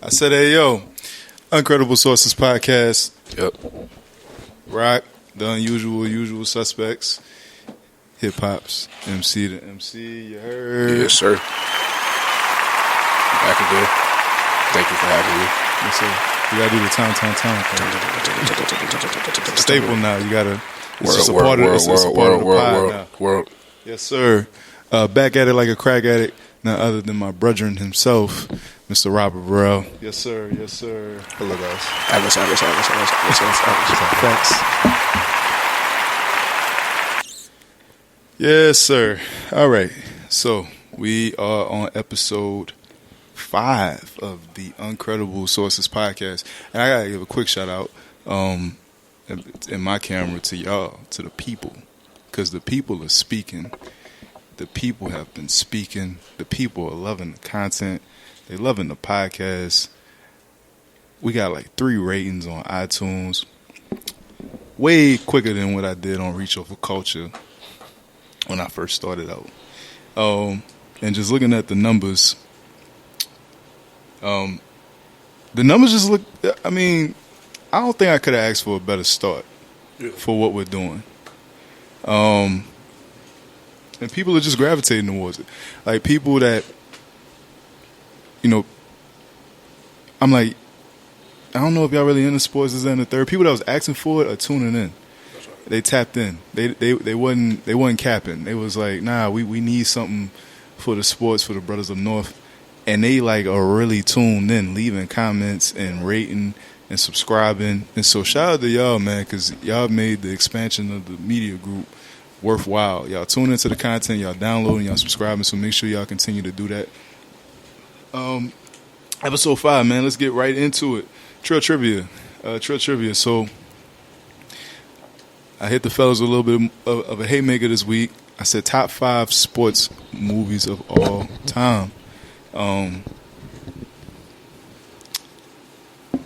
I said, hey, yo, Uncredible Sources Podcast. Yep. Rock, the usual suspects. Hip Hop's MC to MC, you heard? Yes, sir. Back again. Thank you for having me. Yes, sir. You gotta do the time. It's a staple now. You gotta. It's just a part of the pod now. World. Yes, sir. Back at it like a crack addict. None other than my brethren himself, Mr. Robert Burrell. Yes, sir. Yes, sir. Hello, guys. Atlas. Facts. Yes, sir. All right. So we are on episode 5 of the Uncredible Sources Podcast, and I gotta give a quick shout out in my camera to y'all, to the people, because the people are speaking. The people have been speaking. The people are loving the content. They loving the podcast. We got like 3 ratings on iTunes. Way quicker than what I did on reachoverculture when I first started out. And just looking at the numbers, the numbers just look, I mean, I don't think I could have asked for a better start for what we're doing. And people are just gravitating towards it. Like people that, you know, I'm like, I don't know if y'all really into sports, this and the third. People that was asking for it are tuning in. They tapped in. They wasn't capping. They was like, nah, we need something for the sports, for the brothers up north. And they like are really tuned in, leaving comments and rating and subscribing. And so shout out to y'all, man, because y'all made the expansion of the media group worthwhile. Y'all tune into the content, y'all downloading, y'all subscribing, so make sure y'all continue to do that. Episode 5, man, let's get right into it. Trill Trivia. So I hit the fellas with a little bit of a haymaker this week. I said top 5 sports movies of all time.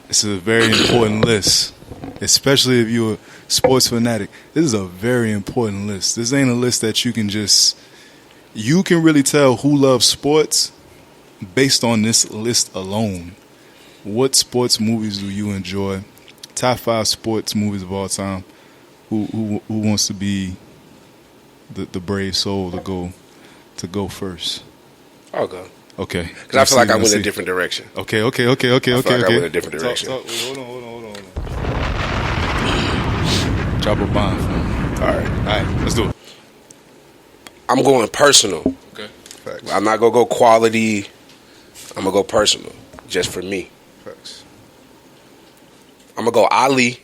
It's a very important list, especially if you're a sports fanatic. This is a very important list. This ain't a list that you can really tell who loves sports based on this list alone. What sports movies do you enjoy? Top 5 sports movies of all time. Who wants to be the brave soul to go first? I'll go. Okay. Because I feel like I went a different direction. Okay. I feel like I went a different direction. Hold on. Drop a bomb for me. All right, let's do it. I'm going personal. Okay. Facts. I'm not going to go quality. I'm going to go personal, just for me. Facts. I'm going to go Ali.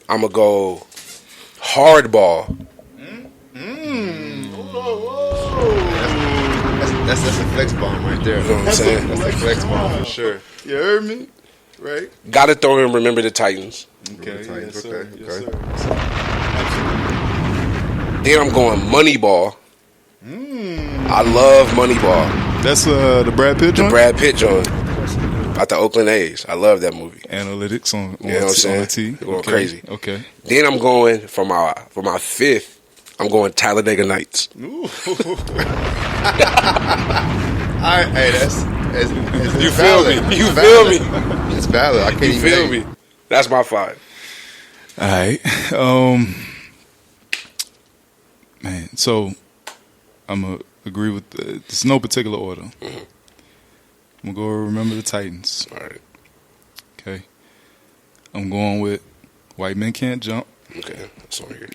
I'm going to go hardball. That's a flex bomb right there. You know what I'm saying? That's a flex bomb for sure. You heard me? Right? Got to throw in Remember the Titans. Okay. Titans, Yes, sir. okay. Yes, sir. Absolutely. Then I'm going Moneyball. I love Moneyball. That's the Brad Pitt joint? The Brad Pitt joint. About the Oakland A's. I love that movie. Analytics on You know what I'm saying? the T. Going crazy. Okay. Then I'm going for my 5th. I'm going Talladega Nights. Ooh. Hey, that's You feel valid. me? You feel me? It's valid. I can't You even feel think. me? That's my 5. All right. Man, so I'm going to agree with there's no particular order. Mm-hmm. I'm going to go Remember the Titans. All right. Okay. I'm going with White Men Can't Jump. Okay. That's on here.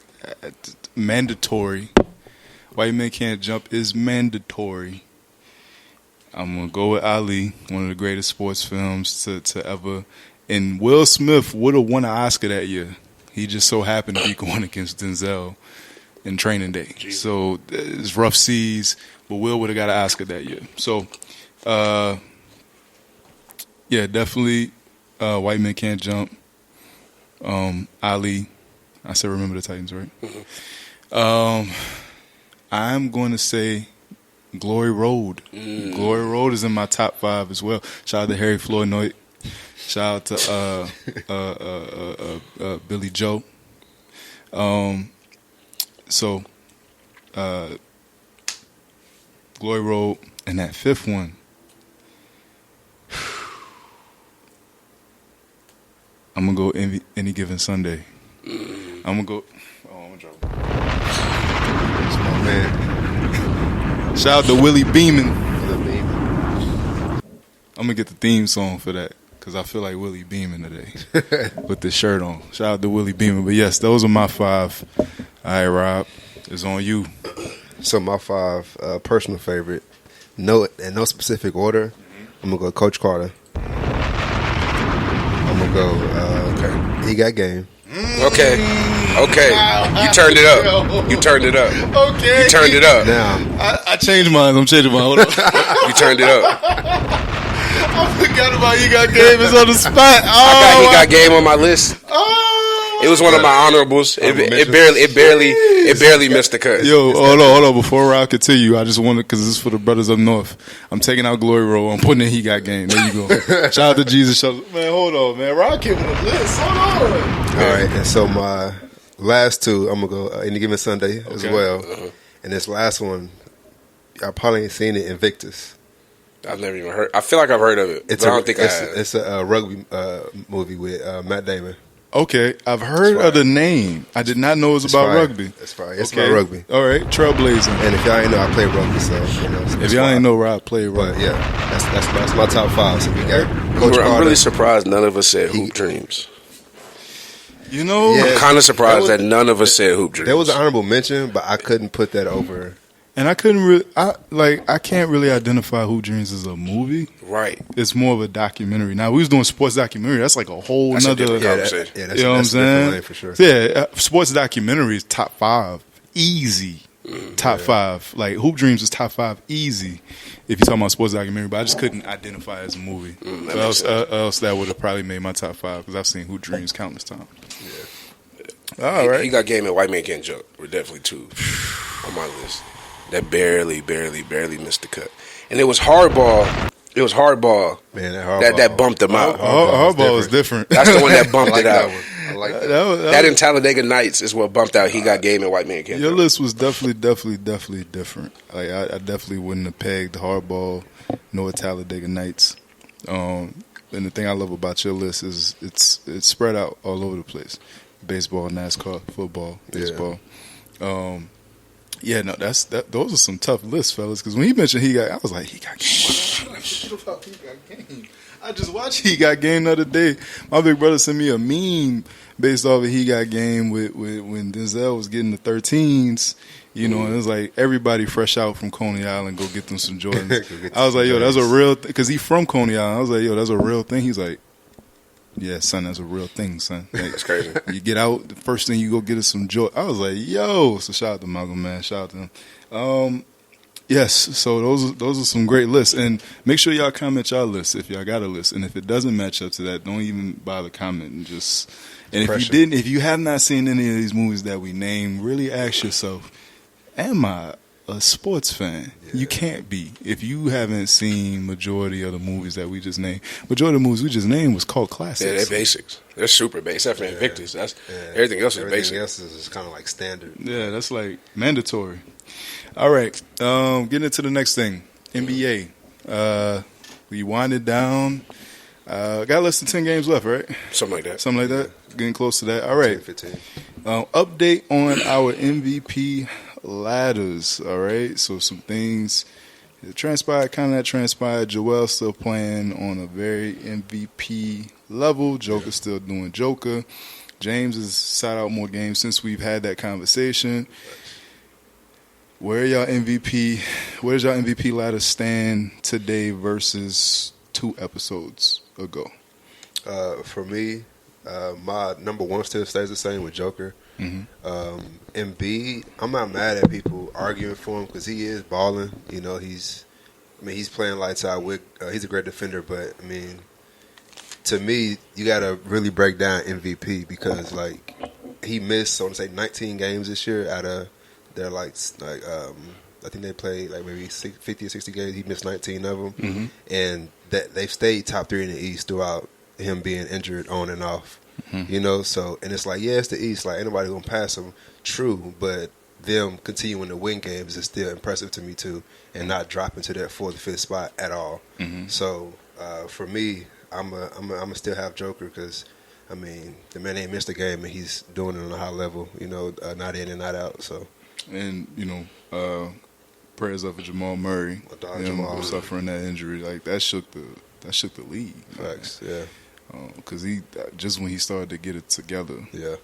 Mandatory. White Men Can't Jump is mandatory. I'm going to go with Ali, one of the greatest sports films to ever. And Will Smith would have won an Oscar that year. He just so happened to be going against Denzel in Training Day. Jesus. So it's rough seas, but Will would have got an Oscar that year. So, yeah, definitely White Men Can't Jump. Ali. I said Remember the Titans, right? Mm-hmm. I'm going to say Glory Road. Glory Road is in my top 5 as well. Shout out to Harry Flournoy. Shout out to Billy Joe. So Glory Road, and that 5th one, I'm gonna go any given Sunday. I'm gonna go. Oh, I'm gonna drop. That's my man. Shout out to Willie Beeman. Willie Beeman. I'm gonna get the theme song for that because I feel like Willie Beeman today with this shirt on. Shout out to Willie Beeman. But yes, those are my 5. All right, Rob, it's on you. So my 5 personal favorite, no specific order. I'm gonna go Coach Carter. I'm gonna go. He got game. Okay. You turned it up. Okay. You turned it up. Now I changed mine. I'm changing mine. Hold on. You turned it up. I forgot about He Got Game. It's on the spot. He got game on my list. It was one of my honorables. It barely missed the cut. Yo, hold on. Before Rob continue, I just wanted, because this is for the brothers up north. I'm taking out Glory Roll. I'm putting in He Got Game. There you go. Shout out to Jesus. Man, hold on, man. Rob came with a list. Hold on. all right, and so my last 2, I'm gonna go Any Given Sunday as well. And this last one, I probably ain't seen it, Invictus. I've never even heard. I feel like I've heard of it. But I don't think I have. It's a rugby movie with Matt Damon. Okay, I've heard of the name. I did not know it was about rugby. That's fine. It's about rugby. All right, Trailblazing. And if y'all ain't know, I play rugby, so If y'all ain't know, Rob play rugby. But yeah, that's my top 5. So we got Coach I'm Carter. really surprised none of us said Hoop Dreams. You know, Yeah. I'm kind of surprised that none of us said Hoop Dreams. There was an honorable mention, but I couldn't put that over. and I couldn't really, I can't really identify Hoop Dreams as a movie. Right. It's more of a documentary. Now, we was doing sports documentary. That's like a whole That's a nother. different conversation. That's, You know what I'm that's a different saying? lane for sure. Yeah, sports documentaries top 5, easy. Top 5, like Hoop Dreams is top 5, easy. If you're talking about sports documentary, but I just couldn't identify it as a movie. Else that would have probably made my top 5 because I've seen Hoop Dreams countless times. All right, He Got Game and White Man Can't Jump were definitely 2 on my list. That barely missed the cut. And it was Hardball. Man, That bumped them out. Hardball is different. That's the one that bumped I like it out. that one. I like that. That in Talladega Nights is what bumped out He Got Game and White Man Can't Your Jump. list was definitely different. Like I definitely wouldn't have pegged Hardball nor Talladega Nights. And the thing I love about your list is it's spread out all over the place. Baseball, NASCAR, football, baseball. Yeah, those are some tough lists, fellas. Because when he mentioned I was like, He Got Game. I just watched He Got Game the other day. My big brother sent me a meme based off of He Got Game with when Denzel was getting the 13s. You know, and it was like everybody fresh out from Coney Island go get them some Jordans. I was like, yo, that's a real thing. Because he from Coney Island. I was like, yo, that's a real thing. He's like, yeah, son, that's a real thing, son. Like, That's crazy. You get out, the first thing you go get is some joy. I was like, yo. So shout out to Malcolm, man. Shout out to him. Yes, so those are some great lists. And make sure y'all comment y'all list if y'all got a list. And if it doesn't match up to that, don't even bother commenting. If you have not seen any of these movies that we named, really ask yourself, am I a sports fan? Yeah. You can't be. If you haven't seen majority of the movies that we just named, majority of the movies we just named was called classics. Yeah, they're basics. They're super basic. Except for Invictus. Everything else is basic. Everything else is kind of like standard. Yeah, that's like mandatory. All right, getting into the next thing. NBA. We wind it down. Got less than 10 games left, right? Something like that. Getting close to that. All right. 15. Update on our MVP ladders. All right. So some things that transpired, kind of that transpired. Joel still playing on a very MVP level. Joker still doing Joker. James has sat out more games since we've had that conversation. Where y'all MVP? Where does y'all MVP ladder stand today versus 2 episodes ago? For me, my number 1 still stays the same with Joker. Embiid, I'm not mad at people arguing for him because he is balling. You know, he's playing lights out. He's a great defender, but I mean, to me, you got to really break down MVP because like he missed, so I want to say 19 games this year out of their I think they played like maybe 50 or 60 games. He missed 19 of them, and that they've stayed top 3 in the East throughout him being injured on and off. You know, so and it's like, yeah, it's the East. Like, ain't nobody gonna pass them. True, but them continuing to win games is still impressive to me too, and not dropping to that 4th, 5th spot at all. So for me, I'm a still have Joker because I mean, the man ain't missed a game, and he's doing it on a high level. Not in and not out. So, And prayers up for Jamal Murray. Jamal suffering that injury, like that shook the league. Facts, yeah. Because he just when he started to get it together, yeah.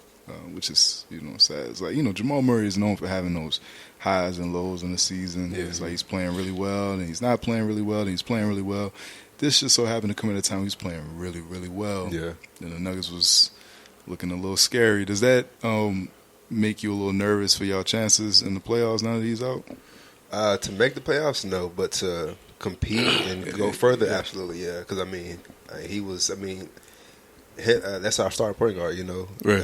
Which is sad. It's like Jamal Murray is known for having those highs and lows in the season. Yeah. It's like he's playing really well, and he's not playing really well, and he's playing really well. This just so happened to come at a time he's playing really, really well. Yeah. And the Nuggets was looking a little scary. Does that make you a little nervous for y'all chances in the playoffs now that he's out? To make the playoffs, no, but to compete and go further, absolutely, yeah. Because he was. That's our star point guard. Right.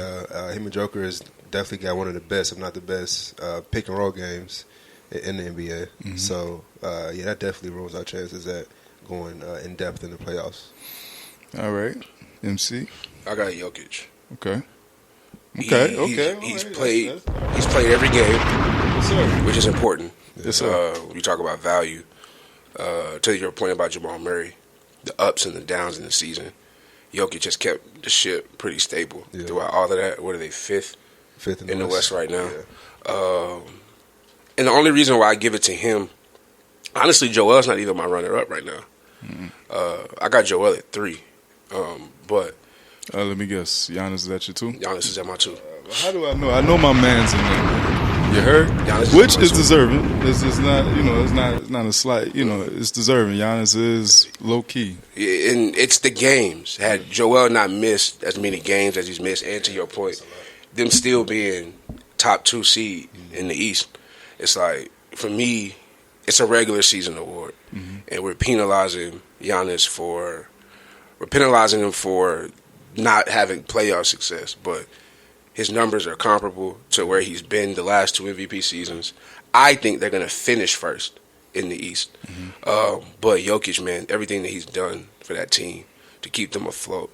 Him and Joker has definitely got one of the best, if not the best, pick and roll games in the NBA. Mm-hmm. So that definitely rules our chances at going in depth in the playoffs. All right, MC. I got Jokic. Okay. He's played every game, Yes, sir. which is important. Yes, sir. You talk about value. To your point about Jamal Murray, the ups and the downs in the season, Jokic has kept the ship pretty stable throughout all of that. What are they, fifth in the West right now? Yeah. And the only reason why I give it to him, honestly, Joel's not even my runner-up right now. Mm-hmm. I got Joel at 3, but Let me guess. Giannis is at you too? Giannis is at my 2. How do I know? I know my man's in there. You heard? Giannis Which is is deserving. This is not, it's not a slight, it's deserving. Giannis is low key. And it's the games. Had Joel not missed as many games as he's missed, and to your point, them still being top 2 seed in the East, it's like, for me, it's a regular season award. Mm-hmm. And we're penalizing Giannis we're penalizing him for not having playoff success, but his numbers are comparable to where he's been the last 2 MVP seasons. I think they're going to finish first in the East. Mm-hmm. But Jokic, man, everything that he's done for that team to keep them afloat,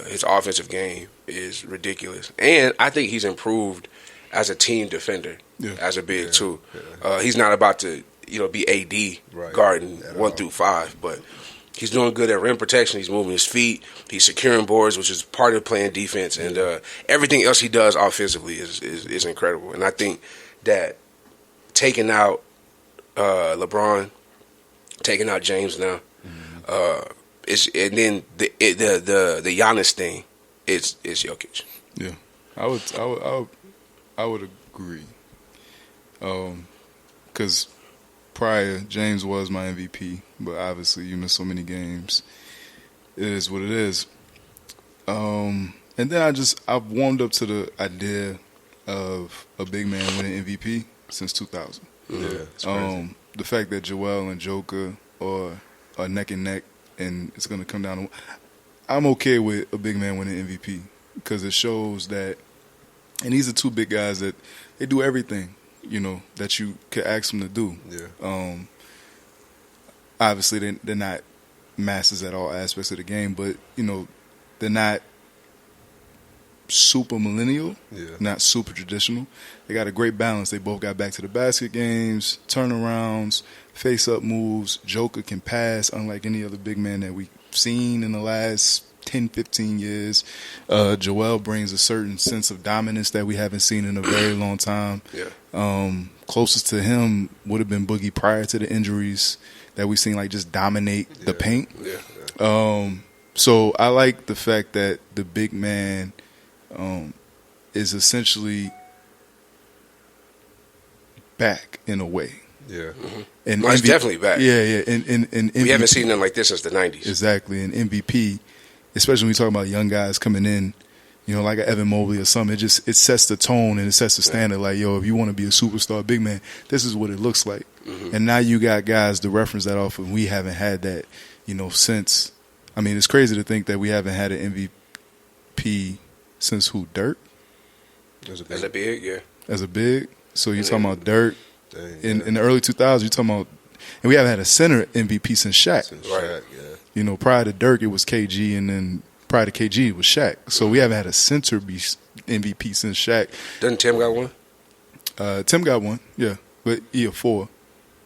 his offensive game is ridiculous. And I think he's improved as a team defender, as a big too. Yeah. He's not about to be AD guarding 1 through 5, but he's doing good at rim protection. He's moving his feet. He's securing boards, which is part of playing defense. And everything else he does offensively is incredible. And I think that taking out LeBron, taking out James now, and then the Giannis thing is Jokic. Yeah, I would agree. Because prior, James was my MVP, but obviously you miss so many games. It is what it is. And then I've warmed up to the idea of a big man winning MVP since 2000. Yeah, it's crazy. The fact that Joel and Joker are neck and neck, and it's going to come down to. I'm okay with a big man winning MVP because it shows that, and these are 2 big guys that they do everything, that you could ask them to do. Yeah. Obviously, they're not masters at all aspects of the game, but they're not super millennial, not super traditional. They got a great balance. They both got back to the basket games, turnarounds, face-up moves. Joker can pass, unlike any other big man that we've seen in the last 10, 15 years. Joel brings a certain sense of dominance that we haven't seen in a very long time. Yeah. Closest to him would have been Boogie prior to the injuries that we've seen, like, just dominate the paint. Yeah. So I like the fact that the big man is essentially back in a way. Yeah. Mm-hmm. And he's definitely back. Yeah. And we haven't seen nothing like this since the 90s. Exactly. And MVP, especially when we talk about young guys coming in, like a Evan Mobley or something, it sets the tone and it sets the standard. Like, if you want to be a superstar big man, this is what it looks like. Mm-hmm. And now you got guys to reference that off of. We haven't had that, since. I mean, it's crazy to think that we haven't had an MVP since who? Dirk? As a big, yeah. As a big? So you're talking about Dirk. Dang, In the early 2000s, you're talking about, and we haven't had a center MVP since Shaq. Right. Yeah. Prior to Dirk, it was KG, and then prior to KG, it was Shaq. So we haven't had a center be MVP since Shaq. Doesn't Tim got one? Tim got one, yeah, but he a 4.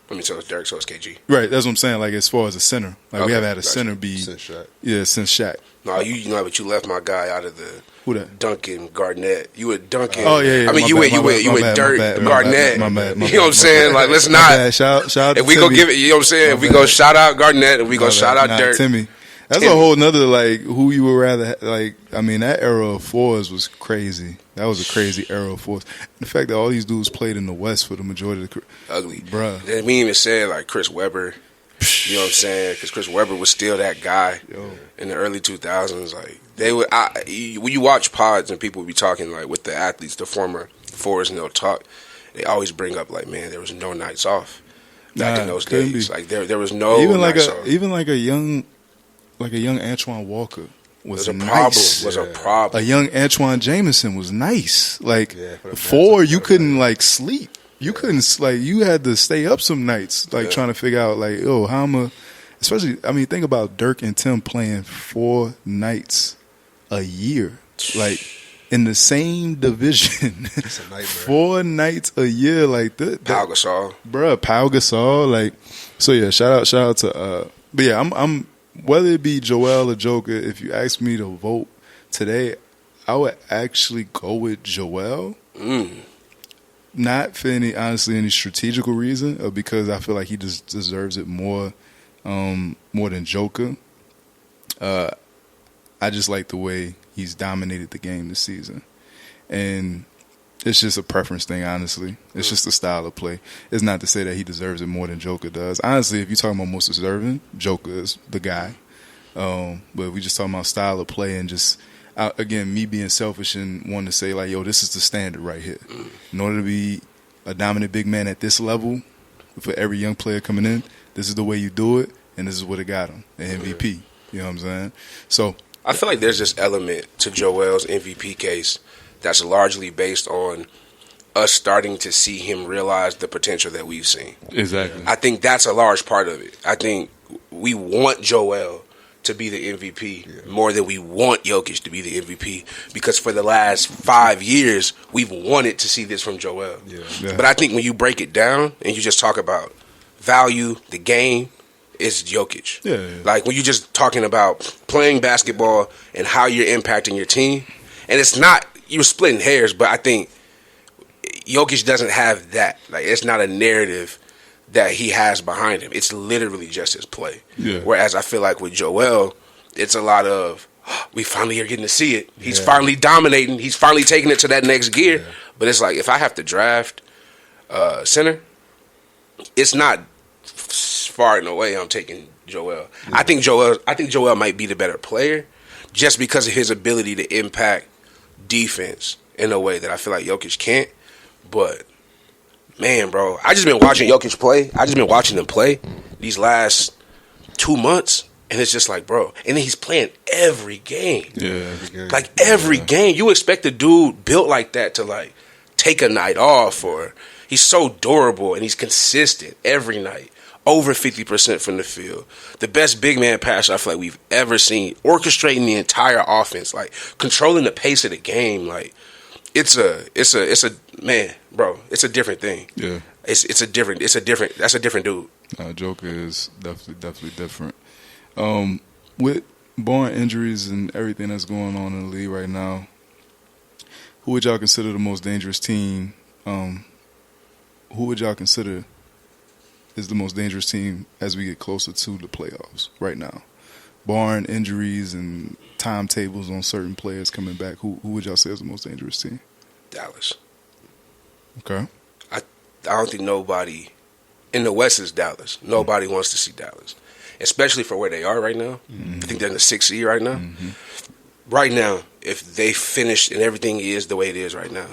I mean, so it's Dirk, so it's KG. Right, that's what I'm saying. Like as far as a center, like we Okay, haven't had a gotcha. center be Since Shaq. since Shaq. No, you know, but you left my guy out of the Who that? Duncan Garnett. You were Duncan. Oh yeah. I mean, you went Dirk Garnett. My bad. You know what I'm saying? Like, let's My not. bad. Shout out. If we go give it, you know what I'm saying? If we go shout out Garnett and we go shout out Dirk. Timmy. That's a whole nother, like, who you would rather, like, I mean, that era of fours was crazy. That was a crazy era of fours. The fact that all these dudes played in the West for the majority of the Ugly. Bruh. Then we even said, like, Chris Webber. You know what I'm saying? Because Chris Webber was still that guy in the early 2000s. Like, they would, when you watch pods and people would be talking, like, with the athletes, the former fours, and they'll talk, they always bring up, like, man, there was no nights off back in those days. Like, there was no nights off. Even like a young Antoine Walker was a nice. problem. Was a problem. A young Antoine Jameson was nice. Like, for four, you couldn't, like, sleep. You couldn't, like, you had to stay up some nights, like, trying to figure out, like, how am I, especially, I mean, think about Dirk and Tim playing 4 nights a year, like, in the same division. It's a nightmare. 4 nights a year, like, Pau Gasol. Bruh, Pau Gasol, like, so yeah, shout out to, but yeah, I'm, whether it be Joel or Joker, if you ask me to vote today, I would actually go with Joel. Not for any strategical reason, or because I feel like he just deserves it more than Joker. I just like the way he's dominated the game this season, and it's just a preference thing. Honestly, it's just a style of play. It's not to say that he deserves it more than Joker does. Honestly, if you're talking about most deserving, Joker is the guy. But if we just talking about style of play and just. Again, me being selfish and wanting to say, like, yo, this is the standard right here. In order to be a dominant big man at this level, for every young player coming in, this is the way you do it, and this is what it got him, an MVP. You know what I'm saying? So I feel like there's this element to Joel's MVP case that's largely based on us starting to see him realize the potential that we've seen. exactly. I think that's a large part of it. I think we want Joel to be the MVP more than we want Jokic to be the MVP, because for the last 5 years we've wanted to see this from Joel. But I think when you break it down and you just talk about value, the game, it's Jokic. Like when you're just talking about playing basketball and how you're impacting your team, and it's not, you're splitting hairs, but I think Jokic doesn't have that. Like, it's not a narrative that he has behind him. It's literally just his play. Whereas I feel like with Joel, it's a lot of, we finally are getting to see it. He's finally dominating. He's finally taking it to that next gear. But it's like, if I have to draft center, it's not far and away I'm taking Joel. I think Joel might be the better player just because of his ability to impact defense in a way that I feel like Jokic can't. But man, bro, I just been watching Jokic play. I just been watching him play these last 2 months, and it's just like, bro. And then he's playing every game. Like every game. You expect a dude built like that to like take a night off, or he's so durable and he's consistent every night. Over 50% from the field. The best big man passer I feel like we've ever seen. Orchestrating the entire offense, like controlling the pace of the game, like. It's a man, bro. It's a different thing. That's a different dude. Joker is definitely different. With barring injuries and everything that's going on in the league right now, who would y'all consider the most dangerous team? Who would y'all consider is the most dangerous team as we get closer to the playoffs right now? Barring injuries and timetables on certain players coming back, who would y'all say is the most dangerous team? Dallas. Okay. I don't think nobody in the West is Dallas. Nobody wants to see Dallas, especially for where they are right now. I think they're in the 6th seed right now. Right now, if they finish and everything is the way it is right now,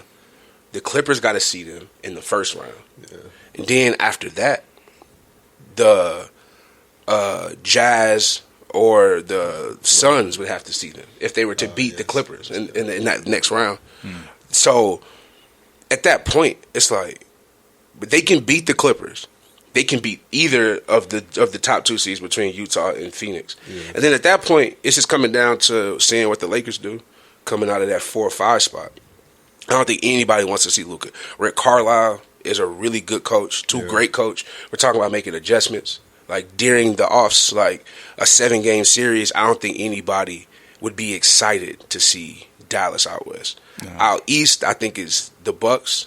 the Clippers got to see them in the first round. And then after that, the Jazz or the Suns would have to see them if they were to beat the Clippers in that next round. So at that point, it's like, but they can beat the Clippers. They can beat either of the top 2 seeds between Utah and Phoenix. And then at that point, it's just coming down to seeing what the Lakers do coming out of that 4 or 5 spot. I don't think anybody wants to see Luka. Rick Carlisle, is a really good coach, great coach. We're talking about making adjustments. Like, during the offs, like a 7-game series, I don't think anybody would be excited to see Dallas out west. No. Out east, I think is the Bucks,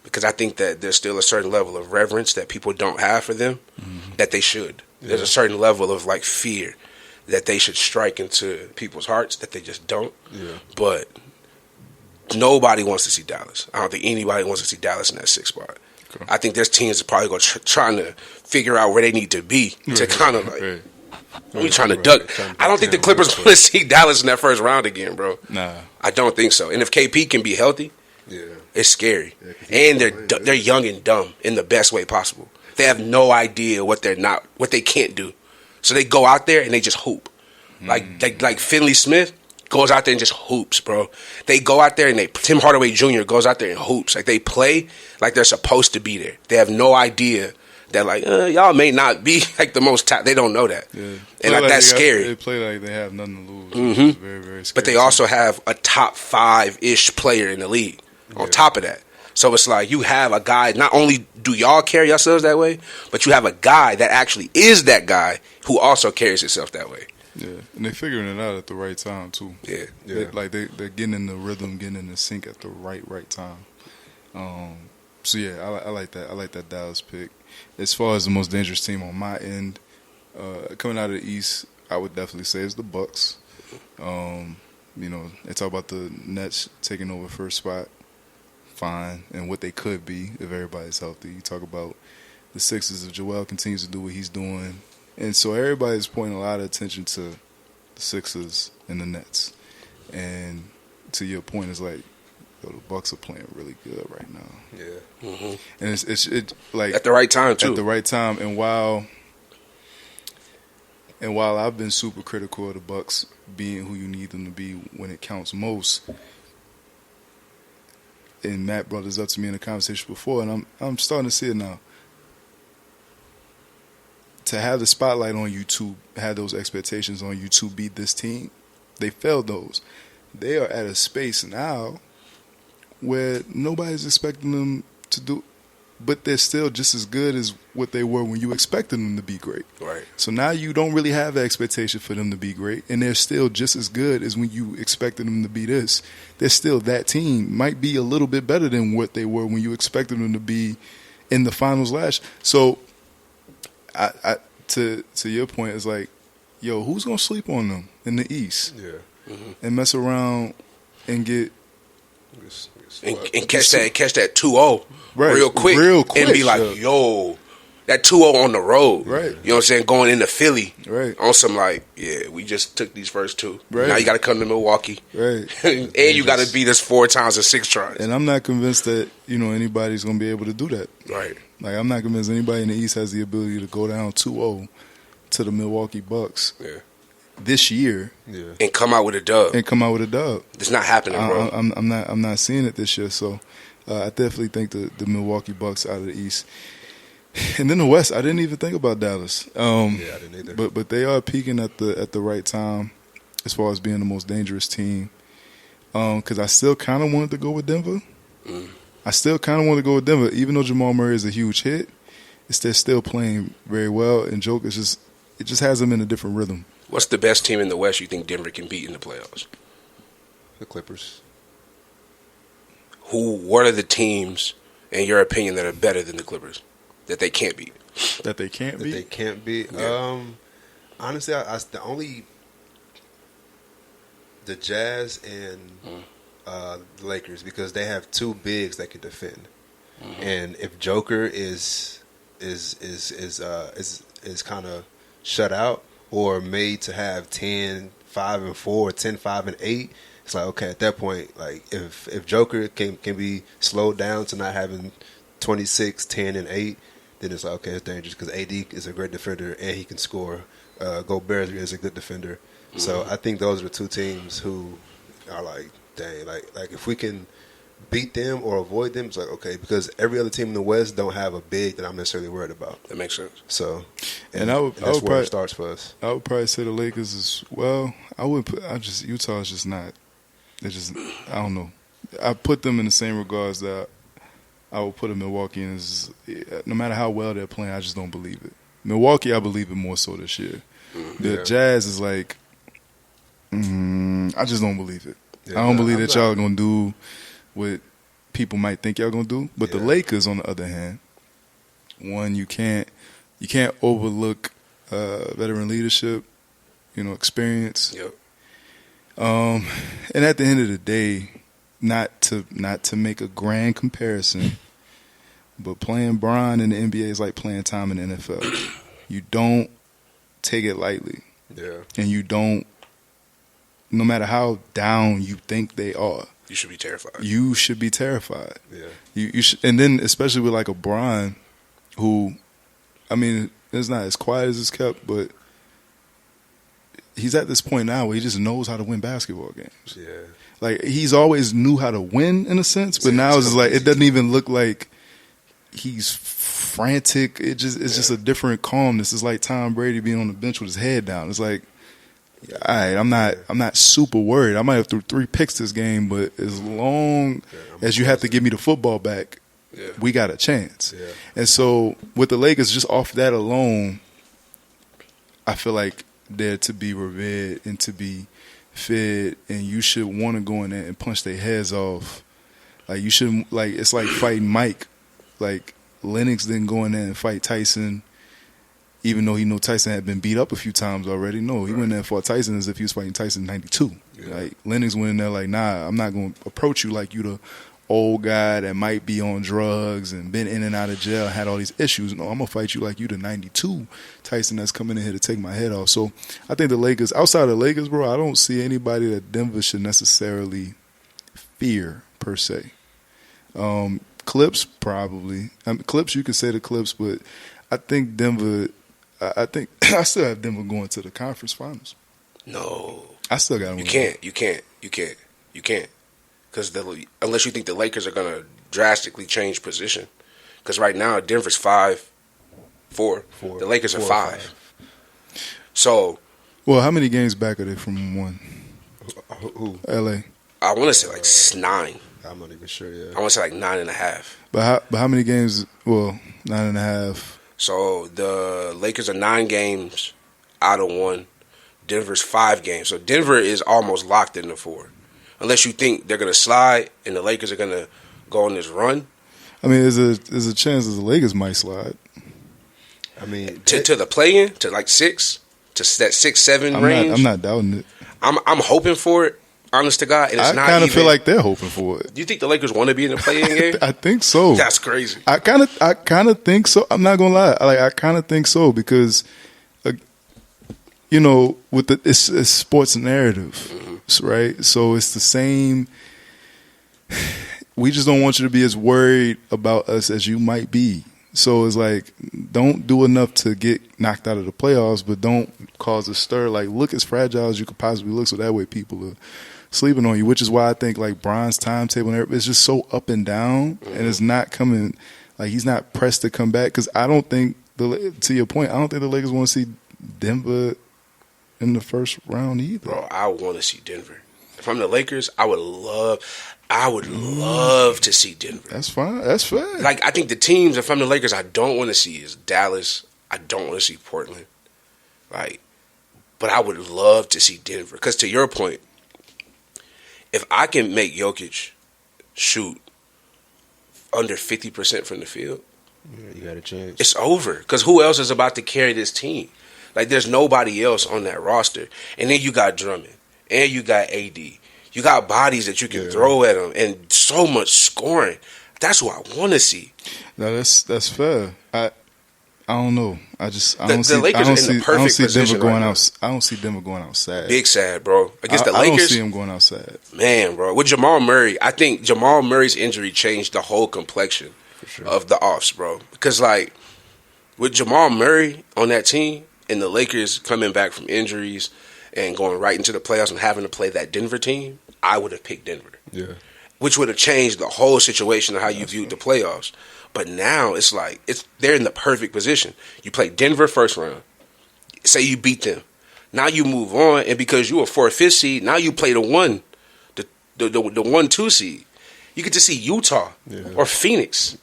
because I think that there's still a certain level of reverence that people don't have for them that they should. Yeah. There's a certain level of like fear that they should strike into people's hearts that they just don't. Yeah. But nobody wants to see Dallas. I don't think anybody wants to see Dallas in that 6th spot. Okay. I think there's teams that probably go trying to figure out where they need to be to kind of like. We trying to duck. I don't think the Clippers want to see Dallas in that first round again, bro. Nah, I don't think so. And if KP can be healthy, it's scary. Yeah, and they're young and dumb in the best way possible. They have no idea what they can't do. So they go out there and they just hoop. Like Finley Smith goes out there and just hoops, bro. They go out there and Tim Hardaway Jr. goes out there and hoops. Like, they play like they're supposed to be there. They have no idea that, like, y'all may not be like the most they don't know that. Yeah. And like that's scary. They play like they have nothing to lose. Very, very scary. But they also have a top 5-ish player in the league on top of that. So it's like, you have a guy, not only do y'all carry yourselves that way, but you have a guy that actually is that guy who also carries himself that way. Yeah, and they're figuring it out at the right time too. Yeah. They're getting in the rhythm, getting in the sync at the right time. So yeah, I like that. I like that Dallas pick. As far as the most dangerous team on my end, coming out of the East, I would definitely say it's the Bucks. They talk about the Nets taking over first spot, fine, and what they could be if everybody's healthy. You talk about the Sixers if Joel continues to do what he's doing. And so everybody's pointing a lot of attention to the Sixers and the Nets. And to your point, it's like, the Bucks are playing really good right now. Yeah. Mm-hmm. And it's like at the right time too. At the right time. And while I've been super critical of the Bucks being who you need them to be when it counts most, and Matt brought this up to me in a conversation before, and I'm starting to see it now. To have the spotlight on you to have those expectations on you to beat this team, they failed those. They are at a space now where nobody's expecting them to do, but they're still just as good as what they were when you expected them to be great. Right. So now you don't really have an expectation for them to be great, and they're still just as good as when you expected them to be this. They're still that team. Might be a little bit better than what they were when you expected them to be in the finals last. So, to your point, it's like, yo, who's gonna sleep on them in the East? Yeah. And mess around and get. And catch that 2-0 real quick and be like, yo, that 2-0 on the road. Right. You know what I'm saying? Going into Philly. Right. On some like, yeah, we just took these first 2. Right. Now you got to come to Milwaukee. Right. and you got to beat us 4 times in 6 tries. And I'm not convinced that, anybody's going to be able to do that. Right. Like, I'm not convinced anybody in the East has the ability to go down 2-0 to the Milwaukee Bucks. Yeah. This year, and come out with a dub. It's not happening, bro. I'm not seeing it this year. So I definitely think the Milwaukee Bucks out of the East, and then the West. I didn't even think about Dallas. I didn't either. But they are peaking at the right time as far as being the most dangerous team. Because I still kind of wanted to go with Denver. I still kind of want to go with Denver, even though Jamal Murray is a huge hit. They're still playing very well, and Joker just has them in a different rhythm. What's the best team in the West you think Denver can beat in the playoffs? The Clippers. What are the teams, in your opinion, that are better than the Clippers that they can't beat? That they can't beat? They can't beat? Yeah. Honestly, the Jazz and the Lakers, because they have 2 bigs that can defend. Mm-hmm. And if Joker is kind of shut out, or made to have 10, 5, and 4, 10, 5, and 8. It's like, okay, at that point, like if Joker can be slowed down to not having 26, 10, and 8, then it's like, okay, it's dangerous because AD is a great defender and he can score. Gobert is a good defender. Mm-hmm. So I think those are the 2 teams who are like, dang, like if we can beat them or avoid them, it's like, okay, because every other team in the West don't have a big that I'm necessarily worried about. That makes sense. So, that's where it starts for us. I would probably say the Lakers as well. Utah's just not. They're just, I don't know. I put them in the same regards that I will put a Milwaukee in as, no matter how well they're playing, I just don't believe it. Milwaukee, I believe it more so this year. The Jazz is like, I just don't believe it. I don't believe that y'all going to do what people might think y'all going to do. But the Lakers, on the other hand, one, you can't overlook veteran leadership, experience. Yep. And at the end of the day, not to make a grand comparison, but playing Bron in the NBA is like playing Tom in the NFL. You don't take it lightly. Yeah. And you don't, no matter how down you think they are, you should be terrified. You should be terrified. Yeah. You should, and then especially with like a Bron, who, I mean, it's not as quiet as it's kept, but he's at this point now where he just knows how to win basketball games. Yeah. Like, he's always knew how to win in a sense, but now it's just like, it doesn't even look like he's frantic. It's just a different calmness. It's like Tom Brady being on the bench with his head down. It's like, all right, I'm not super worried. I might have threw 3 picks this game, but as long as you have to give me the football back, we got a chance. Yeah. And so with the Lakers, just off that alone, I feel like they're to be revered and to be fed, and you should want to go in there and punch their heads off. Like, you shouldn't, like, it's like fighting Mike. Like, Lennox didn't go in there and fight Tyson, even though he knew Tyson had been beat up a few times already. No, he went in there and fought Tyson as if he was fighting Tyson in 92. Yeah. Like, Lennox went in there like, nah, I'm not going to approach you like you the old guy that might be on drugs and been in and out of jail and had all these issues. No, I'm going to fight you like you the 92 Tyson that's coming in here to take my head off. So I think the Lakers, outside of the Lakers, bro, I don't see anybody that Denver should necessarily fear per se. Clips, probably. Clips, you could say the Clips, but I think Denver, I still have Denver going to the conference finals. No. I still got them. You can't. Because unless you think the Lakers are going to drastically change position. Because right now, Denver's 5-4. The Lakers are 5. So. Well, how many games back are they from 1? Who? LA. I want to say like 9. I'm not even sure, yeah. I want to say like 9.5. But how many games? Well, 9.5. So the Lakers are 9 games out of 1. Denver's 5 games. So Denver is almost locked in the 4. Unless you think they're going to slide and the Lakers are going to go on this run. I mean, there's a chance that the Lakers might slide. I mean, to the play-in, to like 6, to that 6-7 range. I'm not doubting it. I'm hoping for it, honest to God. And it's I kind of feel like they're hoping for it. Do you think the Lakers want to be in the play-in game? I think so. That's crazy. I kind of think so. I'm not gonna lie. I kind of think so because, with it's sports narrative, right? So it's the same. We just don't want you to be as worried about us as you might be. So it's like, don't do enough to get knocked out of the playoffs, but don't cause a stir. Like, look as fragile as you could possibly look, so that way people are sleeping on you, which is why I think, like, Bron's timetable is just so up and down, and it's not coming, like, he's not pressed to come back, because I don't think, to your point, I don't think the Lakers want to see Denver in the first round either. Bro, I want to see Denver. If I'm the Lakers, I would love to see Denver. That's fine. That's fair. Like, I think the teams, if I'm the Lakers, I don't want to see is Dallas. I don't want to see Portland. Like, but I would love to see Denver. Because to your point, if I can make Jokic shoot under 50% from the field, you got a chance. It's over. Because who else is about to carry this team? Like, there's nobody else on that roster. And then you got Drummond. And you got AD. You got bodies that you can throw at them. And so much scoring. That's what I want to see. No, that's fair. I don't know. I don't see Denver going out. I don't see Denver going outside. Big sad, bro. Against the Lakers, I don't see him going outside. Man, bro. With Jamal Murray, I think Jamal Murray's injury changed the whole complexion of the offs, bro. Because, like, with Jamal Murray on that team and the Lakers coming back from injuries and going right into the playoffs and having to play that Denver team, I would have picked Denver. Yeah. Which would have changed the whole situation of how you viewed the playoffs. But now it's like they're in the perfect position. You play Denver first round. Say you beat them. Now you move on, and because you were 4th, 5th seed, now you play the 1-2 seed. You get to see Utah or Phoenix.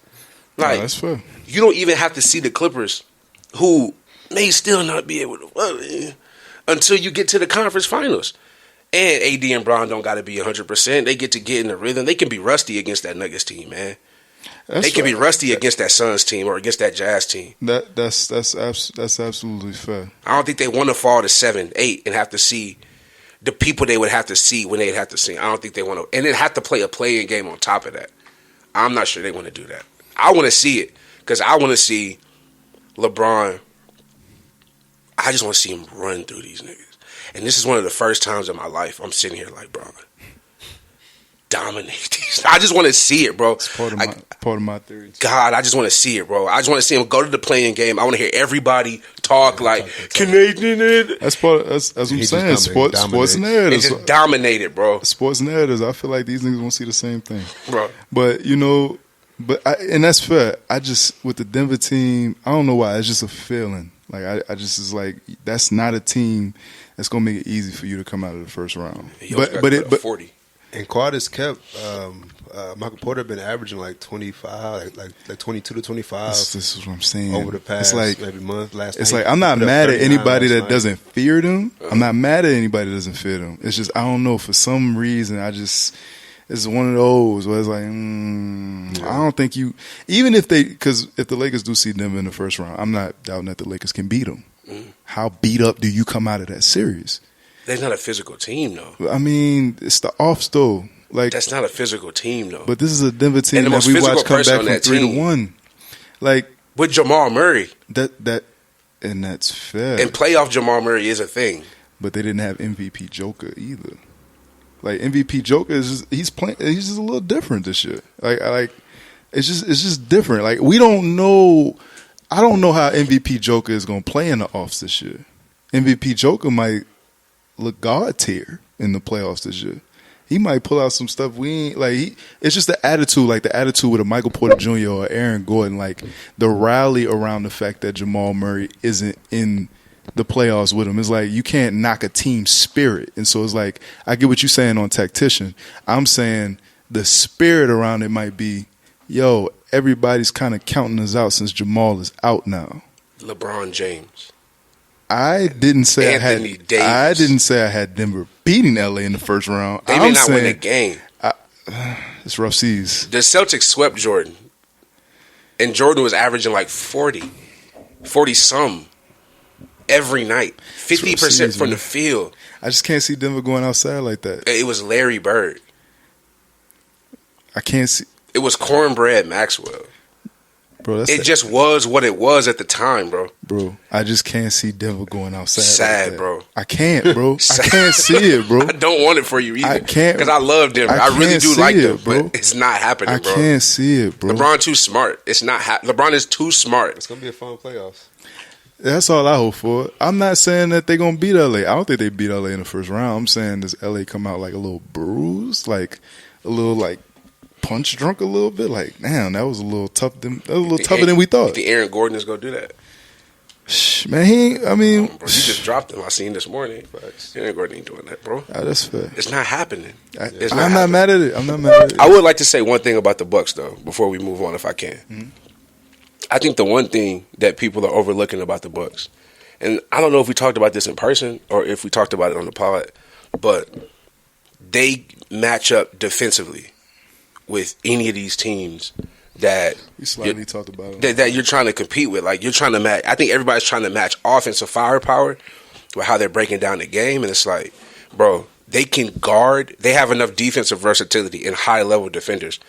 Like, that's fair. You don't even have to see the Clippers, who may still not be able to until you get to the conference finals. And AD and Bron don't got to be 100%. They get in the rhythm. They can be rusty against that Nuggets team, man. They can be rusty against that Suns team or against that Jazz team. That's absolutely fair. I don't think they want to fall to 7, 8 and have to see the people they would have to see when they'd have to see. I don't think they want to. And then have to play a play-in game on top of that. I'm not sure they want to do that. I want to see it because I want to see LeBron. I just want to see him run through these niggas. And this is one of the first times in my life I'm sitting here like, bro, dominate these. I just want to see it, bro. It's part of my theory. God, I just want to see it, bro. I just want to see him go to the playing game. I want to hear everybody talk like Canadian. That's what I'm saying. Sports narratives. They just dominated, bro. Sports narratives. I feel like these niggas won't see the same thing, bro. But and that's fair. I just with the Denver team, I don't know why. It's just a feeling. Like I just is like that's not a team that's gonna make it easy for you to come out of the first round. But 40. And Quad has kept Michael Porter been averaging like 25, like 22 to 25. This is what I'm saying. Over the past maybe month, last. It's like I'm not mad at anybody that doesn't fear them. I'm not mad at anybody that doesn't fear them. It's just I don't know for some reason it's one of those where it's like I don't think you even if the Lakers do see Denver in the first round, I'm not doubting that the Lakers can beat them. How beat up do you come out of that series? They're not a physical team, though. I mean, it's the offs, though. Like that's not a physical team, though. But this is a Denver team that we watched come back from 3-1. Like with Jamal Murray. And that's fair. And playoff Jamal Murray is a thing. But they didn't have MVP Joker either. Like MVP Joker he's just a little different this year. Like it's just different. Like we don't know. I don't know how MVP Joker is going to play in the offs this year. MVP Joker might look God tier in the playoffs this year. He might pull out some stuff we ain't like. It's just the attitude with a Michael Porter Jr. or Aaron Gordon, like the rally around the fact that Jamal Murray isn't in the playoffs with him. It's like you can't knock a team spirit, and so it's like I get what you're saying on tactician. I'm saying the spirit around it might be, yo, everybody's kind of counting us out since Jamal is out now. LeBron James. I didn't say Anthony Davis. I didn't say I had Denver beating LA in the first round. They may not win the game. It's rough seas. The Celtics swept Jordan, and Jordan was averaging like 40 some every night, 50% from the field. I just can't see Denver going outside like that. It was Larry Bird. I can't see. It was Cornbread Maxwell. Bro, it just was what it was at the time, bro. Bro, I just can't see Denver going outside. Sad, like bro. I can't, bro. I can't see it, bro. I don't want it for you either. I can't. Because I love Denver. I really do like them, bro. But it's not happening, bro. I can't see it, bro. LeBron too smart. It's not LeBron is too smart. It's going to be a fun playoffs. That's all I hope for. I'm not saying that they're going to beat LA. I don't think they beat LA in the first round. I'm saying does LA come out like a little bruised, like a little like punch drunk a little bit, like damn, that was a little tough. That was a little tougher than we thought. The Aaron Gordon is gonna do that. Man, he ain't. I mean, bro, he just dropped him. I seen this morning. Aaron Gordon ain't doing that, bro. That's fair. It's not happening. I'm not mad at it. I'm not mad at it. I would like to say one thing about the Bucks though before we move on, if I can. Mm-hmm. I think the one thing that people are overlooking about the Bucks, and I don't know if we talked about this in person or if we talked about it on the pod, but they match up defensively with any of these teams that we slightly talked about that you're trying to compete with. Like you're trying to match. I think everybody's trying to match offensive firepower with how they're breaking down the game, and it's like, bro, they can guard. They have enough defensive versatility and high level defenders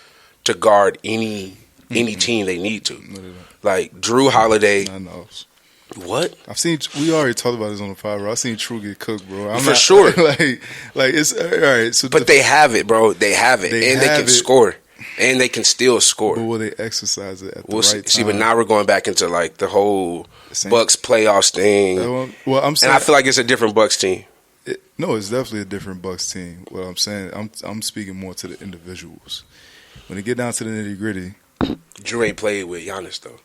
to guard any team they need to. Like Drew Holiday. What? We already talked about this on the pod, bro. I've seen True get cooked, bro. For sure. like it's all right. So but they have it, bro. They have it, and they can score, and they can still score. But will they exercise it at the right time? See, but now we're going back into like the whole Bucks playoffs thing. Well, I'm saying, and I feel like it's a different Bucks team. No, it's definitely a different Bucks team. What I'm saying, I'm speaking more to the individuals. When they get down to the nitty gritty, Drew ain't played with Giannis though.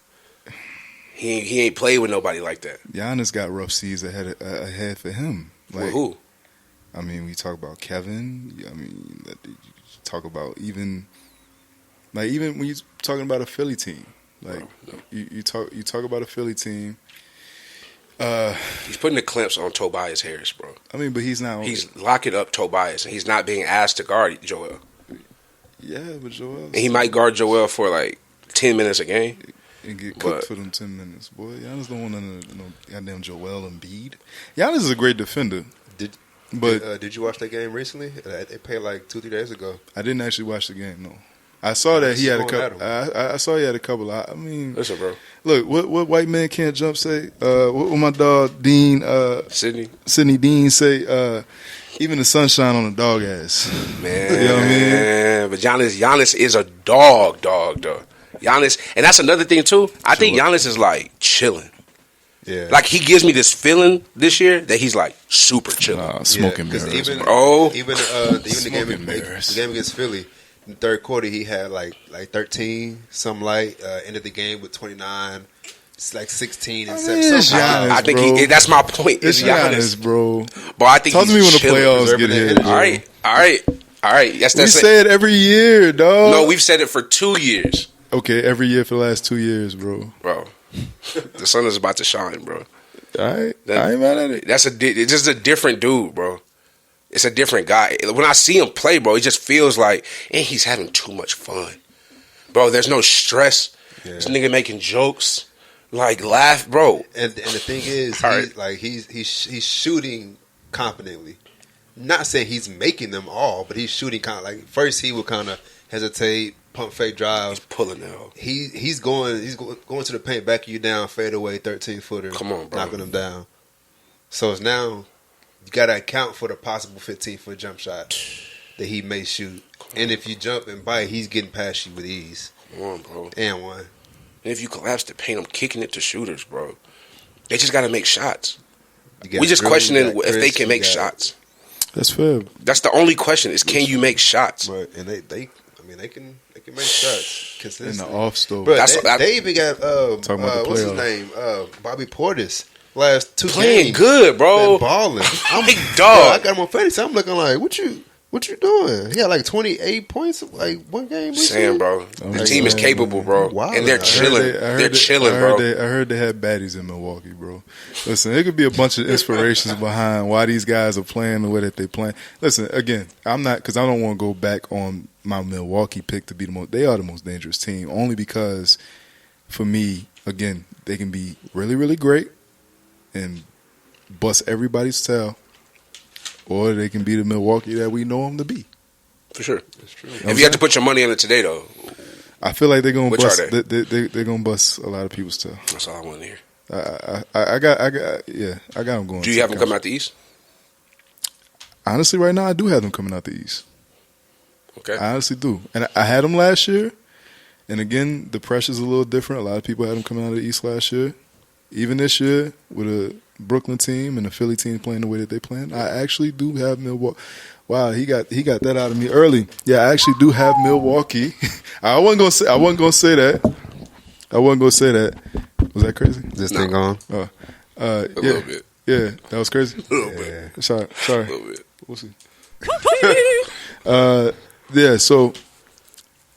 He ain't played with nobody like that. Giannis got rough seas ahead for him. Like, well, who? I mean, we talk about Kevin. I mean, you talk about even Like even when you talking about a Philly team, like you talk about a Philly team. He's putting the clamps on Tobias Harris, bro. I mean, but he's not. He's locking up Tobias, and he's not being asked to guard Joel. Yeah, but Joel. And he might guard Joel for like 10 minutes a game. And get cooked for them 10 minutes. Boy, Giannis don't want none of no goddamn Joel Embiid. Giannis is a great defender. Did you watch that game recently? They played like 2-3 days ago. I didn't actually watch the game, no. I saw that he had a couple. I saw he had a couple. I mean, listen, bro. Look, what white man can't jump say? What my dog Dean, Sidney Dean say? Even the sunshine on a dog ass. Man, you know what I mean? But Giannis is a dog. Giannis, and that's another thing too. I think Giannis is like chilling. Yeah, like he gives me this feeling this year that he's like super chilling. Smoking mirrors, even the game against Philly. In the third quarter, he had like 13, something like. Ended the game with 29. It's like 16 and 7. I think that's my point. It's Giannis, bro. But I think talk to me when the playoffs get here. All right. Yes, we say it every year, dog. No, we've said it for 2 years. Okay, every year for the last 2 years, bro. Bro, the sun is about to shine, bro. All right, I ain't mad at it. It's just a different dude, bro. It's a different guy. When I see him play, bro, it just feels like, and he's having too much fun. Bro, there's no stress. Yeah. This nigga making jokes, like laugh, bro. And the thing is, he's shooting confidently. Not saying he's making them all, but he's shooting kind of like first he would kind of hesitate, pump fake drive. He's pulling out. He's going to the paint, backing you down, fade away, 13-footer. Come on, bro. Knocking them down. So it's now you got to account for the possible 15-foot jump shot that he may shoot. And if you jump and bite, he's getting past you with ease. Come on, bro. And one. And if you collapse the paint, I'm kicking it to shooters, bro. They just got to make shots. We just questioning if they can make shots. That's fair. That's the only question is can you make shots? Right. And they can make shots consistently. In the off store. But they even got what's his name? Bobby Portis. Last 2 playing games. Good, bro. Balling. I'm big dog. I got him on fantasy. I'm looking like, what you doing? He had like 28 points like one game. Saying, bro, the team is capable, bro, wow. And they're chilling. They're chilling, bro. I heard they had baddies in Milwaukee, bro. Listen, there could be a bunch of inspirations behind why these guys are playing the way that they playing. Listen, again, I'm not because I don't want to go back on my Milwaukee pick to be the most. They are the most dangerous team, only because for me, again, they can be really, really great and bust everybody's tail. Or they can be the Milwaukee that we know them to be. For sure. That's true. If you had to put your money on it today, though. I feel like they're going to bust. They're going to bust a lot of people's tail. That's all I want to hear. I got them going. Do you have them coming out the East? Honestly, right now, I do have them coming out the East. Okay. I honestly do. And I had them last year. And again, the pressure's a little different. A lot of people had them coming out of the East last year. Even this year, with a Brooklyn team and a Philly team playing the way that they playing, I actually do have Milwaukee. Wow, he got that out of me early. Yeah, I actually do have Milwaukee. I wasn't gonna say that. Was that crazy? Is this thing on? A little bit. Yeah, that was crazy. A little bit. Sorry. A little bit. We'll see. Yeah. So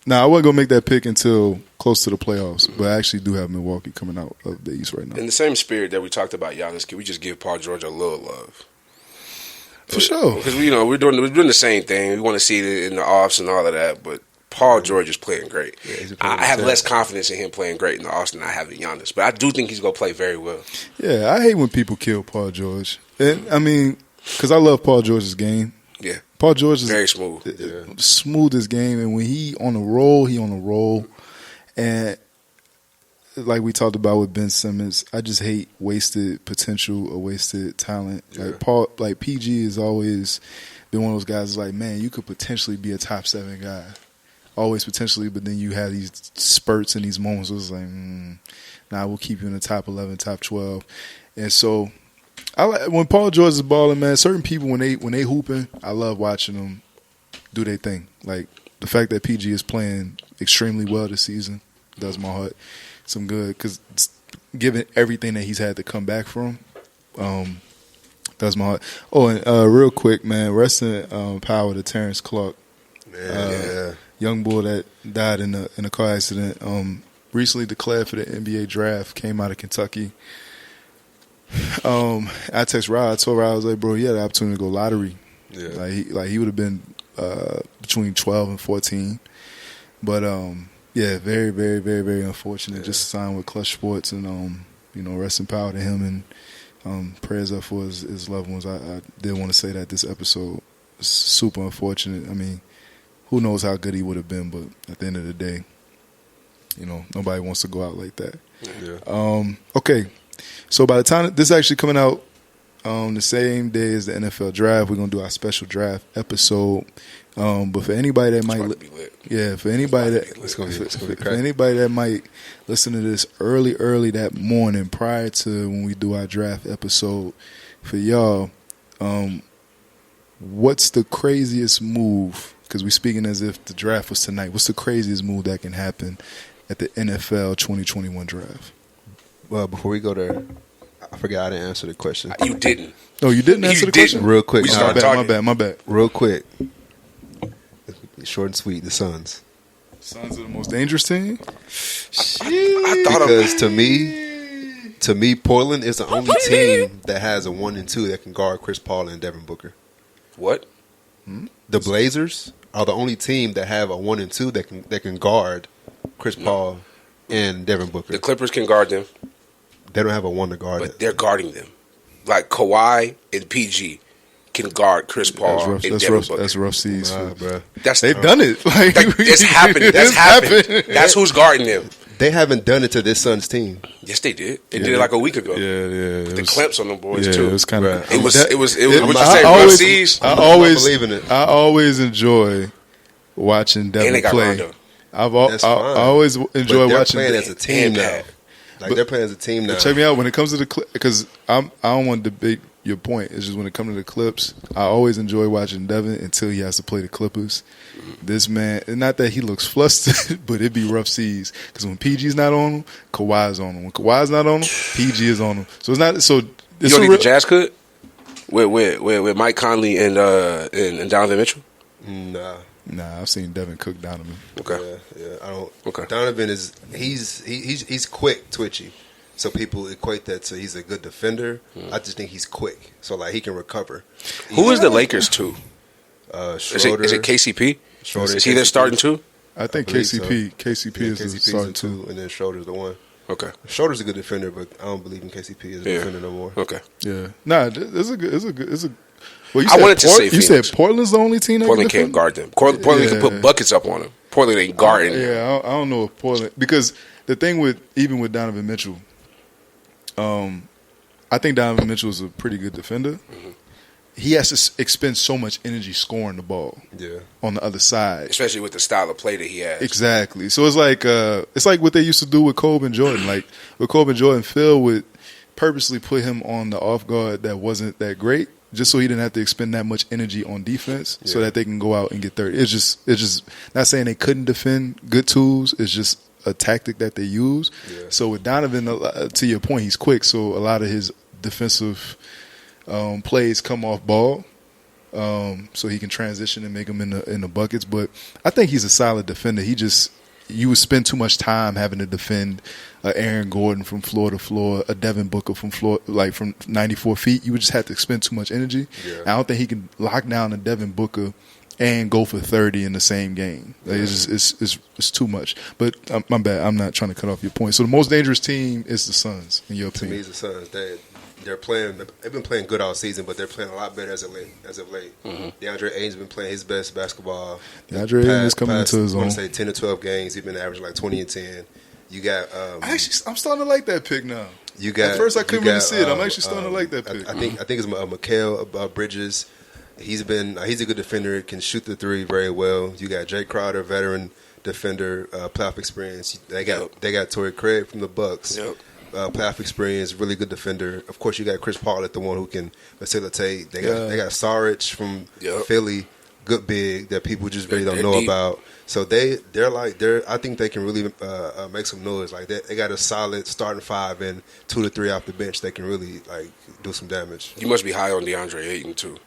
now I wasn't gonna make that pick until close to the playoffs, but I actually do have Milwaukee coming out of the East right now. In the same spirit that we talked about Giannis, can we just give Paul George a little love? For sure. Because we're doing the same thing. We want to see it in the offs and all of that, but Paul George is playing great. Yeah, I have less confidence in him playing great in the offs than I have in Giannis, but I do think he's going to play very well. Yeah, I hate when people kill Paul George. And I mean, because I love Paul George's game. Yeah. Paul George is very smooth. Smoothest game, and when he on a roll. And like we talked about with Ben Simmons, I just hate wasted potential or wasted talent. Yeah. Like PG has always been one of those guys like, man, you could potentially be a top 7 guy. Always potentially, but then you have these spurts and these moments where it's like, nah, we'll keep you in the top 11, top 12. And so I like when Paul George is balling, man, certain people when they hooping, I love watching them do their thing. Like the fact that PG is playing extremely well this season does my heart some good because given everything that he's had to come back from, does my heart. Oh, and real quick, man, rest in power to Terrence Clark. young boy that died in a car accident. Recently declared for the NBA draft. Came out of Kentucky. I text Rod. I told Rod, I was like, bro, he had the opportunity to go lottery. Yeah. Like he would have been between 12 and 14. But yeah, very, very, very, very unfortunate. Just signed with Clutch Sports, and rest in power to him, and prayers up for his loved ones. I did want to say that this episode is super unfortunate. I mean, who knows how good he would have been, but at the end of the day, nobody wants to go out like that. Yeah. Okay, so by the time this is actually coming out the same day as the NFL draft, we're gonna do our special draft episode. But for anybody that for anybody that might listen to this early that morning prior to when we do our draft episode, for y'all, what's the craziest move? Because we're speaking as if the draft was tonight. What's the craziest move that can happen at the NFL 2021 draft? Well, before we go there, I forgot I didn't answer the question. You didn't. Oh, you didn't answer the question? Real quick. We started talking. My bad. Real quick. Short and sweet, the Suns. Suns are the most dangerous team? I thought because to me, Portland is the only team that has a 1 and 2 that can guard Chris Paul and Devin Booker. What? The Blazers are the only team that have a 1 and 2 that can guard Chris Paul and Devin Booker. The Clippers can guard them. They don't have a 1 to guard But it. they're guarding them. Like Kawhi and PG can guard Chris Paul and Devin Booker. That's rough seas. Bro. They've done it. It's happened. That's happened. That's who's guarding them. They haven't done it to this Suns team. Yes, they did. They did it like a week ago. Yeah. The clamps on them boys too. It was kind of. It was. What you say? Rough seas. I always enjoy watching Devin And they got play. Rondo. I always enjoy watching. They're playing as a team now. They're playing as a team now. Check me out when it comes to the Clips, because I don't want to debate your point. It's just when it comes to the Clips, I always enjoy watching Devin until he has to play the Clippers. This man, not that he looks flustered, but it be rough seas. Because when PG's not on him, Kawhi's on him. When Kawhi's not on him, PG is on him. So it's not. So You don't think the Jazz could with Mike Conley and Donovan Mitchell? Nah, I've seen Devin cook Donovan. Okay. Yeah. I don't. Okay. Donovan is he's quick, twitchy. So people equate that to he's a good defender. I just think he's quick, so like he can recover. Who is the Lakers too? Schroeder. Is it KCP? Schroeder, Is he there starting too? I think believe KCP. so. KCP is the starting two. and then Schroeder's the one. Okay. Schroeder's a good defender, but I don't believe in KCP as a defender no more. Okay. Yeah. Nah, it's a good. Well, I wanted to say you said Portland's the only team that Portland can can't guard them. Portland can put buckets up on them. Portland ain't guarding them. Yeah, I don't know if Portland, because the thing with Donovan Mitchell, I think Donovan Mitchell is a pretty good defender. Mm-hmm. He has to expend so much energy scoring the ball. Yeah. On the other side, especially with the style of play that he has. Exactly. So it's like what they used to do with Kobe and Jordan. Like with Kobe and Jordan, Phil would purposely put him on the off guard that wasn't that great, just so he didn't have to expend that much energy on defense, so that they can go out and get 30. It's just not saying they couldn't defend good tools. It's just a tactic that they use. Yeah. So with Donovan, to your point, he's quick. So a lot of his defensive plays come off ball, so he can transition and make them in the buckets. But I think he's a solid defender. You would spend too much time having to defend Aaron Gordon from floor to floor, a Devin Booker from 94 feet. You would just have to expend too much energy. Yeah. I don't think he can lock down a Devin Booker and go for 30 in the same game. Like, it's too much. But my bad. I'm not trying to cut off your point. So the most dangerous team is the Suns, in your opinion. To me, it's the Suns. They've been playing good all season, but they're playing a lot better as of late. Mm-hmm. DeAndre Ayton's been playing his best basketball. DeAndre Ayton is coming into his own. I want to say 10 to 12 games. He's been averaging like 20 and 10. You got. I'm starting to like that pick now. At first, I couldn't really see it. I'm actually starting to like that pick. I think it's Mikal Bridges. He's a good defender. Can shoot the three very well. You got Jay Crowder, veteran defender, playoff experience. They got Torrey Craig from the Bucks. Yep. Playoff experience, really good defender. Of course, you got Chris Paul at the one who can facilitate. They got Saric from Philly, good big that people just really don't know about. So I think they can really make some noise. Like they got a solid starting five and 2 to 3 off the bench. They can really like do some damage. You must be high on DeAndre Ayton too.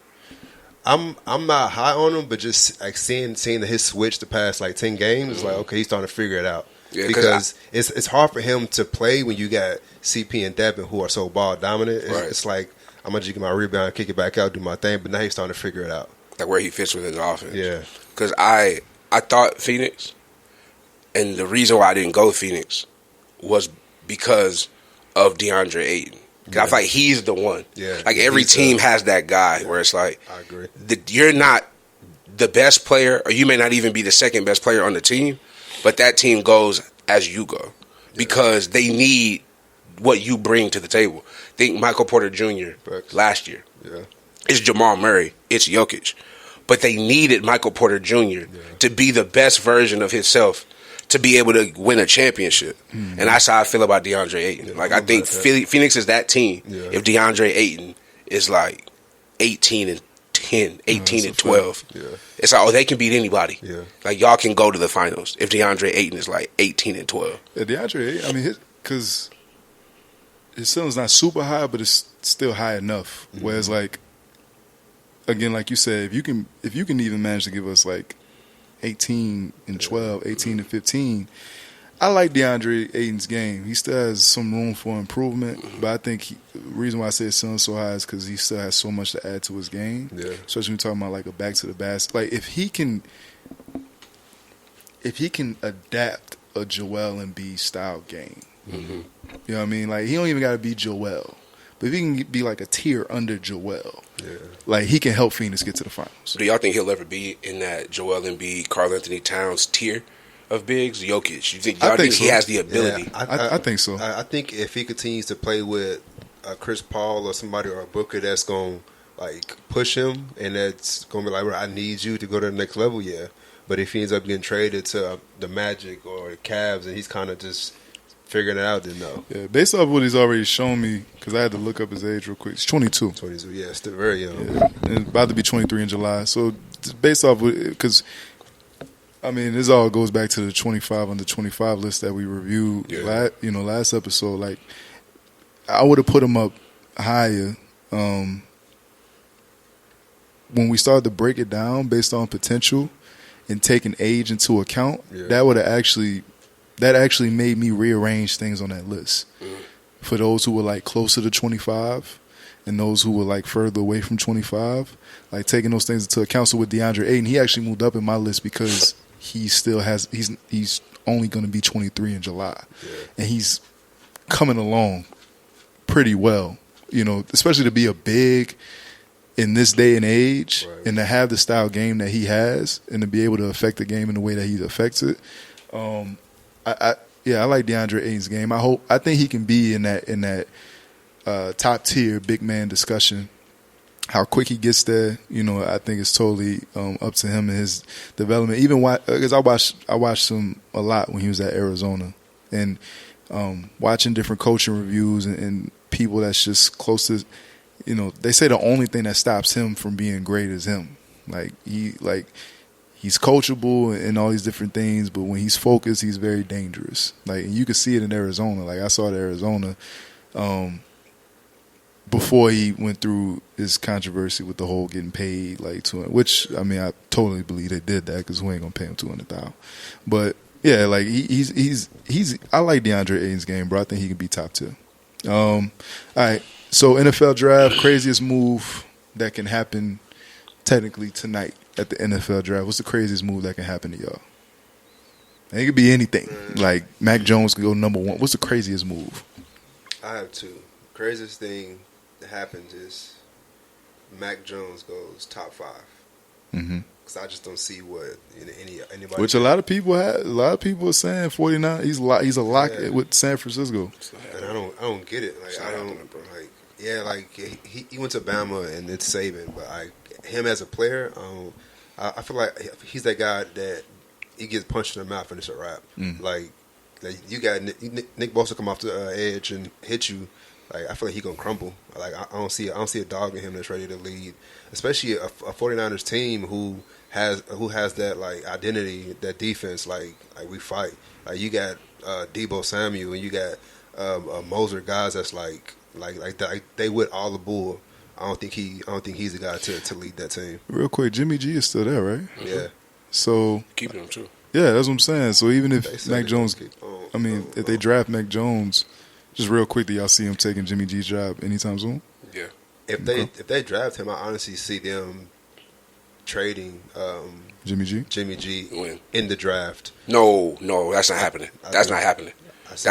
I'm not high on him, but just like seeing his switch the past like 10 games, it's like okay, he's starting to figure it out. Yeah, because it's hard for him to play when you got CP and Devin who are so ball dominant. It's like I'm gonna just get my rebound, kick it back out, do my thing, but now he's starting to figure it out. Like where he fits within the offense. Yeah. Because I thought Phoenix, and the reason why I didn't go Phoenix was because of DeAndre Ayton. Because I feel like he's the one. Yeah. Like every team has that guy where it's like, I agree. You're not the best player, or you may not even be the second best player on the team, but that team goes as you go because they need what you bring to the table. Think Michael Porter Jr. last year. Yeah. It's Jamal Murray. It's Jokic. But they needed Michael Porter Jr. to be the best version of himself to be able to win a championship. Mm-hmm. And that's how I feel about DeAndre Ayton. Yeah, like, I think Phoenix is that team if DeAndre Ayton is like 18 and 10, 18 and 12. Yeah. It's like, they can beat anybody. Yeah. Like, y'all can go to the finals if DeAndre Ayton is like 18 and 12. Yeah, DeAndre Ayton, I mean, because his ceiling's not super high, but it's still high enough. Mm-hmm. Whereas, like, again, like you said, if you can even manage to give us like 18 and 12, 18 and 15, I like DeAndre Ayton's game. He still has some room for improvement, but I think the reason why I say his ceiling's so high is because he still has so much to add to his game. Yeah. Especially when you're talking about like a back to the basket. Like if he can adapt a Joel Embiid style game, you know what I mean? Like he don't even got to be Joel. But if he can be like a tier under Joel, like he can help Phoenix get to the finals. Do y'all think he'll ever be in that Joel Embiid, Karl Anthony Towns tier of bigs? Jokic, you think he has the ability? Yeah, I think so. I think if he continues to play with Chris Paul or somebody or a Booker that's going to like push him and that's going to be like, well, I need you to go to the next level, yeah. But if he ends up getting traded to the Magic or the Cavs and he's kind of just figuring it out, then no. Yeah, based off what he's already shown me, because I had to look up his age real quick. He's 22. 22, yeah, still very young. Yeah, and about to be 23 in July. So based off, because I mean, this all goes back to the 25 under 25 list that we reviewed, last episode. Like, I would have put him up higher when we started to break it down based on potential and taking age into account. Yeah. That actually made me rearrange things on that list. For those who were like closer to 25 and those who were like further away from 25, like taking those things into account. So with DeAndre Ayton, he actually moved up in my list because he still has he's only going to be 23 in July. Yeah. And he's coming along pretty well, especially to be a big in this day and age and to have the style game that he has and to be able to affect the game in the way that he affects it. I like DeAndre Ayton's game. I think he can be in that top tier big man discussion. How quick he gets there, I think it's totally up to him and his development. Even because I watched him a lot when he was at Arizona, and watching different coaching reviews and people that's just close to, they say the only thing that stops him from being great is him. He's coachable and all these different things, but when he's focused, he's very dangerous. Like, and you can see it in Arizona. Like, I saw it in Arizona before he went through his controversy with the whole getting paid, like, which, I mean, I totally believe they did that because we ain't going to pay him $200,000. But, yeah, like, he's I like DeAndre Ayton's game, bro. I think he can be top tier. All right, so NFL draft, craziest move that can happen technically tonight. At the NFL draft, what's the craziest move that can happen to y'all? And it could be anything. Like Mac Jones could go number 1. What's the craziest move? I have two. Craziest thing that happens is Mac Jones goes top 5. Because I just don't see what anybody. Which a lot of people are saying 49. He's a lock with San Francisco. And I don't get it. Like I don't like. Yeah, like he went to Bama and it's Saban, but him as a player, I feel like he's that guy that he gets punched in the mouth and it's a wrap. Like you got Nick Bosa come off the edge and hit you. Like I feel like he gonna crumble. Like I don't see a dog in him that's ready to lead, especially a 49ers team who has that like identity, that defense. Like we fight. Like you got Debo Samuel and you got Moser, guys that's like they with all the bull. I don't think he's the guy to lead that team. Real quick, Jimmy G is still there, right? Yeah. So Keeping him too. yeah, that's what I'm saying. So even They if said Mac they Jones, gonna keep- if they draft Mac Jones, just real quick, do y'all see him taking Jimmy G's job anytime soon? Yeah. If they draft him, I honestly see them trading Jimmy G? Jimmy G When? in the draft. No, that's not happening. That's not happening. That's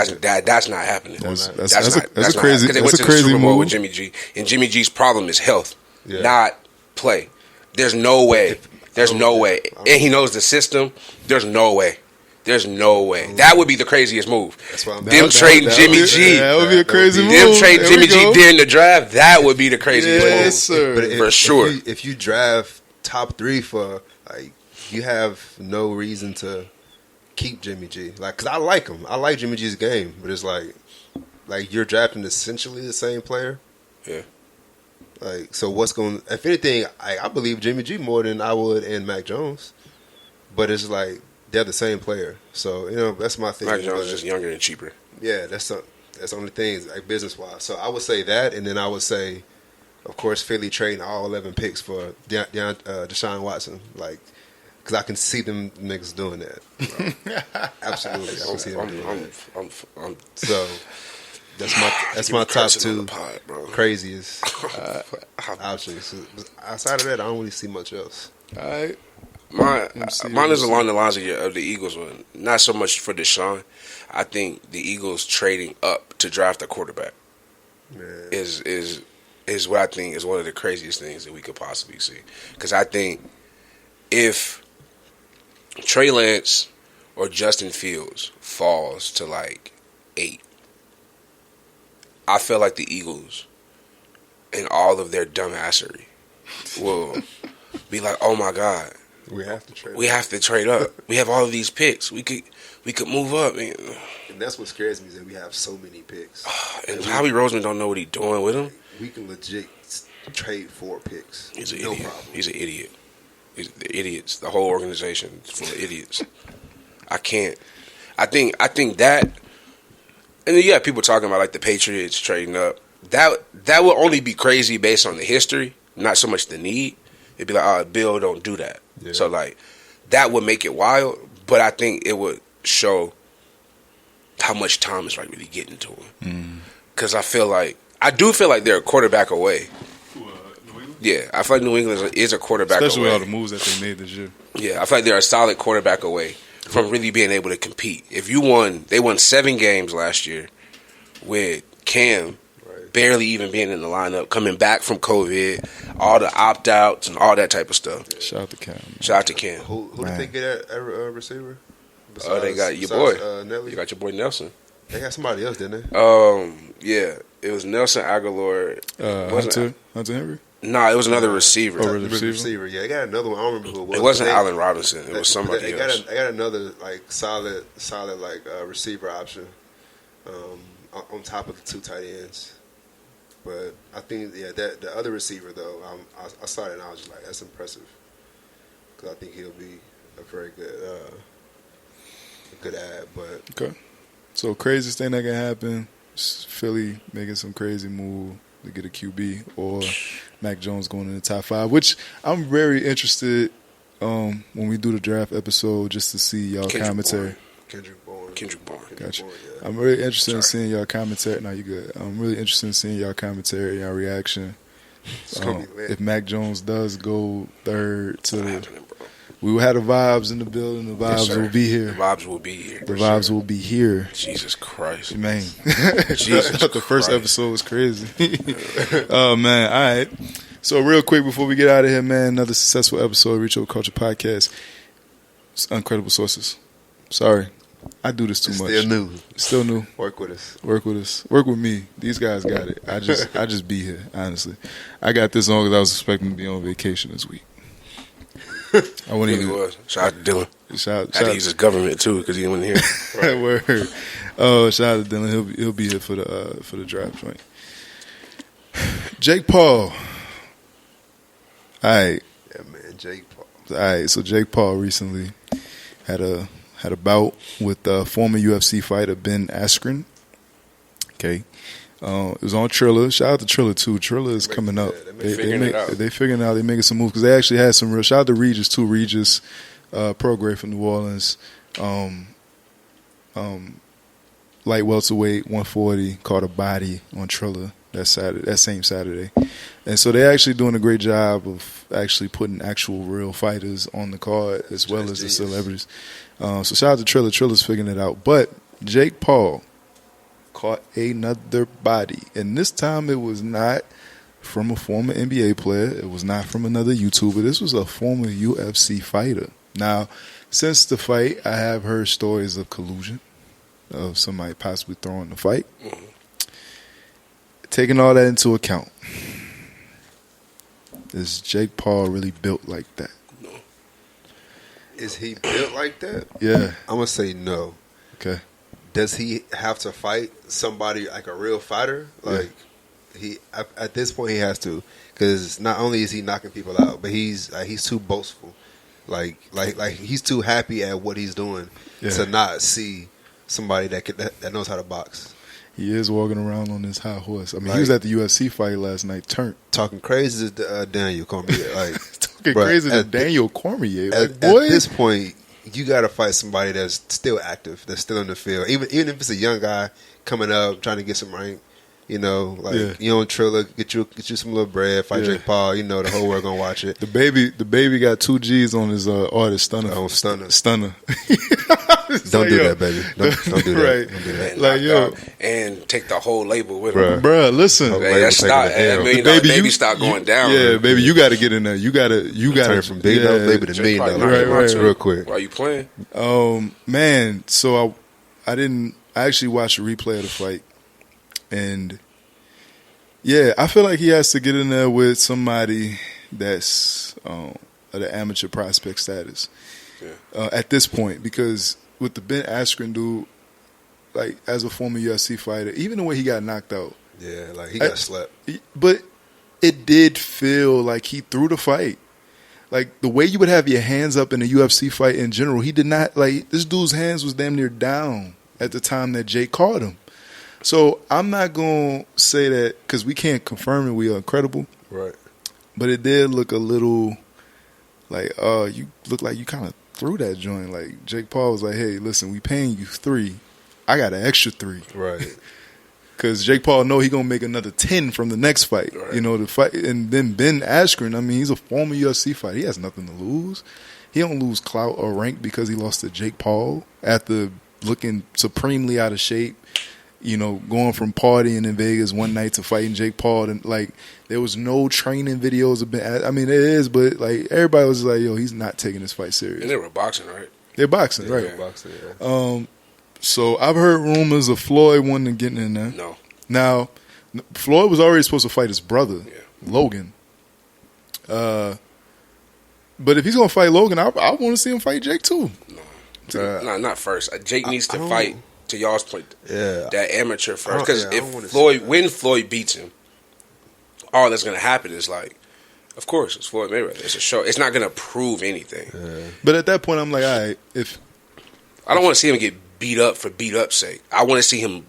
not happening. That's not a crazy because they went to the crazy Super Bowl move. with Jimmy G, and Jimmy G's problem is health, Yeah. not play. There's no way. There's no way, and he knows the system. There's no way. There's no way. That would be the craziest move. That's why I'm Them trading Jimmy G. That would be a crazy move. Them trading There we Jimmy G go. during the draft. That would be the craziest Yes, move. sir. But For sure. If you draft top 3 for like, you have no reason to keep Jimmy G. Like, cause I like him. I like Jimmy G's game, but it's like you're drafting essentially the same player. Yeah. Like, so what's going? If anything, I believe Jimmy G more than I would in Mac Jones. But it's like they're the same player. So that's my thing. Mac Jones But, is just younger and cheaper. yeah, that's the only thing like business wise. So I would say that, and then I would say, of course, Philly trading all 11 picks for Deshaun Watson. Like, because I can see them niggas doing that. Absolutely, I can see them doing that. I'm So that's my top 2 craziest options. Outside of that, I don't really see much else. All right. Mine is along the lines of the Eagles one. Not so much for Deshaun. I think the Eagles trading up to draft a quarterback Man. is what I think is one of the craziest things that we could possibly see. Because I think if Trey Lance or Justin Fields falls to like 8, I feel like the Eagles and all of their dumbassery will be like, oh my God, We have to trade. we have to trade up. We have all of these picks. We could move up. And that's what scares me is that we have so many picks. And Howie Roseman don't know what he's doing with them. We can legit trade 4 picks. He's an no idiot. problem. He's an idiot. The idiots. The whole organization is full of idiots. I can't. I think that. And then you have people talking about like the Patriots trading up. That will only be crazy based on the history, not so much the need. It'd be like, oh, Bill, don't do that. Yeah. So like that would make it wild, but I think it would show how much Tom is like really getting to him. Because I do feel like they're a quarterback away. Yeah, I feel like New England is a quarterback Especially away. with all the moves that they made this year. Yeah, I feel like they're a solid quarterback away from really being able to compete. They won 7 games last year with Cam barely even being in the lineup, coming back from COVID, all the opt-outs and all that type of stuff. Shout out to Cam. Shout out to Cam. Who did they get at receiver? They got your boy. Nelly? You got your boy Nelson. They got somebody else, didn't they? Yeah, it was Nelson Aguilar. Hunter Henry? Nah, it was another receiver. Oh, The receiver? receiver. Yeah, they got another one. I don't remember who it was. It wasn't They- Allen Robinson. It was somebody they else. got another like solid like receiver option on top of the 2 tight ends. But I think that the other receiver though, I saw it and I was just like, that's impressive because I think he'll be a very good ad. But Okay. So craziest thing that can happen is Philly making some crazy move to get a QB or Mac Jones going in the top 5, which I'm very interested when we do the draft episode just to see y'all Kendrick commentary. Kendrick Bourne. Gotcha. Bourne, yeah. I'm really interested in seeing y'all commentary. No, you good. I'm really interested in seeing y'all commentary, y'all reaction. It's gonna be lit. If Mac Jones does go third to happening, bro. we will have the vibes in the building. The Yes, vibes sir. will be here. The vibes will be here. The vibes will be here. Jesus Christ. Man, Jesus the first Christ. episode was crazy. Oh man, all right. So real quick before we get out of here, man, another successful episode of Reach Over Culture podcast. It's Uncredible Sources. Sorry, I do this too much. Still new. Still new. Work with us. Work with us. Work with me. These guys got it. I just be here. Honestly, I got this on because I was expecting to be on vacation this week. I wouldn't Really even. was. Shout out to Dylan. Shout I had to use his government too because he wasn't here. Word. Oh, shout out to Dylan. He'll be here for the draft joint. Jake Paul. All right. Yeah, man. Jake Paul. All right. So Jake Paul recently had a bout with former UFC fighter Ben Askren. Okay. It was on Triller. Shout out to Triller too. Triller is coming up. They figuring it out. They making some moves because they actually had some real. Shout out to Regis too. Regis, pro grade from New Orleans. Light welterweight 140 caught a body on Triller that same Saturday, and so they're actually doing a great job of actually putting actual real fighters on the card as well as the celebrities. So shout out to Triller. Triller's figuring it out. But Jake Paul caught another body, and this time it was not from a former NBA player. It was not from another YouTuber. This was a former UFC fighter. Now, since the fight, I have heard stories of collusion, of somebody possibly throwing the fight. Mm-hmm. Taking all that into account, is Jake Paul really built like that? No. Is he built like that? Yeah. I'm going to say no. Okay. Does he have to fight somebody like a real fighter? Like, he at this point he has to, because not only is he knocking people out, but he's too boastful. Like he's too happy at what he's doing to not see somebody that knows how to box. He is walking around on this high horse. I mean, he was at the UFC fight last night, talking crazy to Daniel Cormier. Talking crazy to Daniel Cormier. At this point, you got to fight somebody that's still active, that's still in the field. Even if it's a young guy coming up trying to get some rank, you know, you on Triller, get you some little bread, fight Jake Paul. You know, the whole world gonna watch it. The baby got 2 G's on his artist Stunner. Oh, Stunner. Don't do that, baby. Don't do that. Right. Don't do that. Like, yo, and take the whole label with him. Bruh, listen. That baby stock going down. Yeah, baby, you got to get in there. You got to turn from big dollar baby to $1 million. Right. Real quick. Why you playing? Man, so I actually watched a replay of the fight, and yeah, I feel like he has to get in there with somebody that's at an amateur prospect status at this point, because with the Ben Askren dude, like as a former UFC fighter, even the way he got knocked out, like he got slept. But it did feel like he threw the fight. Like the way you would have your hands up in a UFC fight in general, he did not. Like this dude's hands was damn near down at the time that Jake caught him. So I'm not gonna say that because we can't confirm it. We are incredible, right? But it did look a little like, you look like you kind of threw that joint. Like Jake Paul was like, "Hey, listen, we paying you 3. I got an extra 3." Right. Because Jake Paul know he gonna make another 10 from the next fight. Right. You know, the fight. And then Ben Askren, I mean, he's a former UFC fighter. He has nothing to lose. He don't lose clout or rank because he lost to Jake Paul after looking supremely out of shape. You know, going from partying in Vegas one night to fighting Jake Paul, and like there was no training videos of Ben. I mean, there is, but like everybody was like, "Yo, he's not taking this fight serious." And they were boxing, right? They're boxing, right? They're boxing, yeah. So I've heard rumors of Floyd wanting to get in there. No. Now, Floyd was already supposed to fight his brother, Logan. But if he's gonna fight Logan, I want to see him fight Jake too. No, not first. Jake needs to fight. To y'all's point, that amateur first. Because when Floyd beats him, all that's going to happen is like, of course, it's Floyd Mayweather. It's a show. It's not going to prove anything. But at that point, I'm like, all right, I don't want to see him get beat up for beat up's sake. I want to see him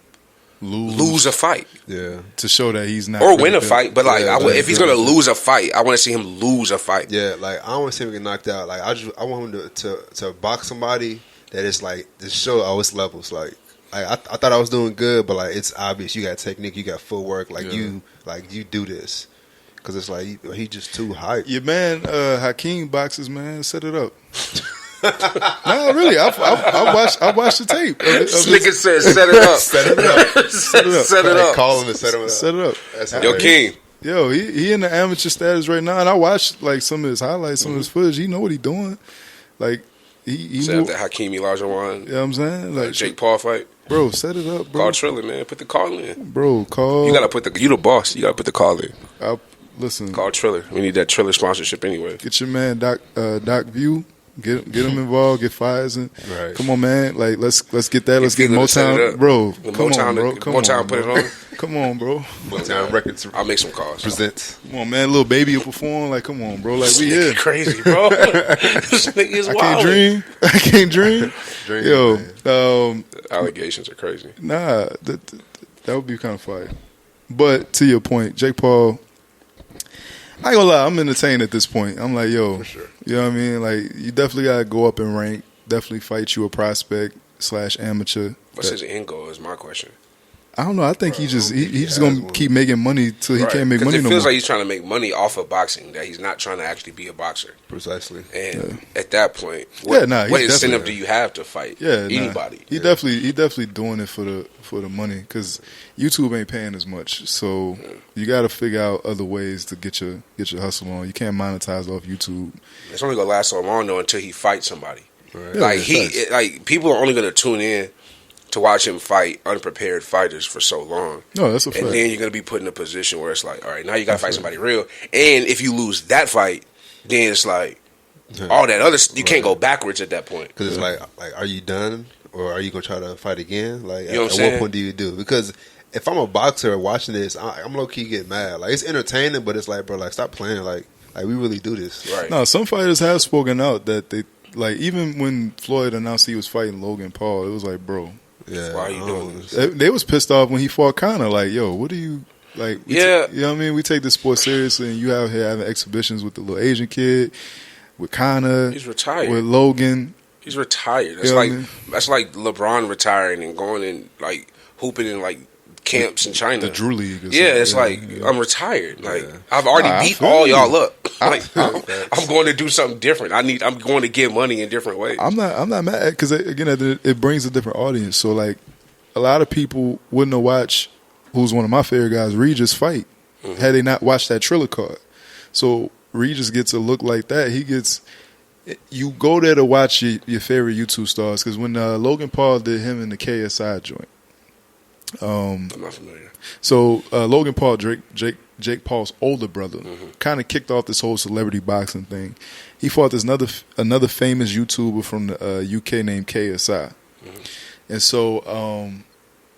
lose a fight. Yeah, to show that he's not, or win a fight. But like, if he's going to lose a fight, I want to see him lose a fight. Yeah, like I don't want to see him get knocked out. Like I want him to box somebody that is like to show all its levels. Like. I thought I was doing good, but like it's obvious you got technique, you got footwork, you do this because it's like he just too hype. Your man Hakeem boxes, man, set it up. No, really, I watched the tape. Nigga said set it up, set it up, set it up, set it up. Call him and set him up. Set it up. That's Yo, King. Yo, he in the amateur status right now, and I watched like some of his highlights, some of his footage. He know what he doing. Like he set up the Hakeem Olajuwon. You know what I'm saying? Like Jake Paul fight. Bro, set it up, bro. Call Triller, man. Put the call in. Bro, call. You gotta you the boss. You gotta put the call in. Listen. Call Triller. We need that Triller sponsorship anyway. Get your man Doc View. Get him involved. Get Fires in. Right. Come on, man. Like let's get that. Let's get Motown, bro. Motown, bro. Motown put it on. Come on, bro. Motown Records. I'll make some calls. Presents. Come on, man. Little baby will perform. Like, come on, bro. Like we here. Crazy, bro. This nigga is wild. I can't dream. Yo, allegations are crazy. Nah, that would be kind of fire. But to your point, Jake Paul, I ain't gonna lie, I'm entertained at this point. I'm like, yo, For sure. you know what I mean? Like, you definitely gotta go up in rank. Definitely fight you a prospect / amateur. What's his end goal? Is my question. I don't know. I think he's just has gonna one. keep making money till he can't make Because money it no feels more. like he's trying to make money off of boxing. That he's not trying to actually be a boxer. Precisely. And at that point, what, he's what incentive definitely- do you have to fight Yeah, anybody? He definitely doing it for the money because YouTube ain't paying as much. So you got to figure out other ways to get your hustle on. You can't monetize off YouTube. It's only gonna last so long though until he fights somebody. Right. Yeah, Like people are only gonna tune in to watch him fight unprepared fighters for so long. No, that's a fact. And then you're going to be put in a position where it's like, all right, now you got to fight somebody real. And if you lose that fight, then it's like all that other you can't go backwards at that point. Because it's like, are you done, or are you gonna try to fight again? Like, You know what I'm at saying? what point do you do? Because if I'm a boxer watching this, I'm low key getting mad. Like, it's entertaining, but it's like, bro, like, stop playing. Like we really do this. Right. No, some fighters have spoken out that they like. Even when Floyd announced he was fighting Logan Paul, it was like, bro, Yeah. Why are you doing this? they was pissed off when he fought Conor. Like, yo, what do you like? Yeah. You know what I mean? We take this sport seriously, and you out here having exhibitions with the little Asian kid, with Conor, He's retired. with Logan. He's retired. That's You know what like I mean? that's like LeBron retiring and going and like hooping in like camps in China. The Drew League. Or Yeah, it's something. like Yeah. I'm retired. Like Yeah. I've already Nah, I beat feel all you. y'all up. Like Facts. I'm going to do something different. I'm going to get money in different ways. I'm not mad because again, it brings a different audience. So like, a lot of people wouldn't have watched who's one of my favorite guys, Regis, fight had they not watched that Trill card. So Regis gets a look like that. He gets. You go there to watch your favorite YouTube stars because when Logan Paul did him in the KSI joint. I'm not familiar. So Logan Paul, Jake Paul's older brother, kind of kicked off this whole celebrity boxing thing. He fought this another famous YouTuber from the UK named KSI, and so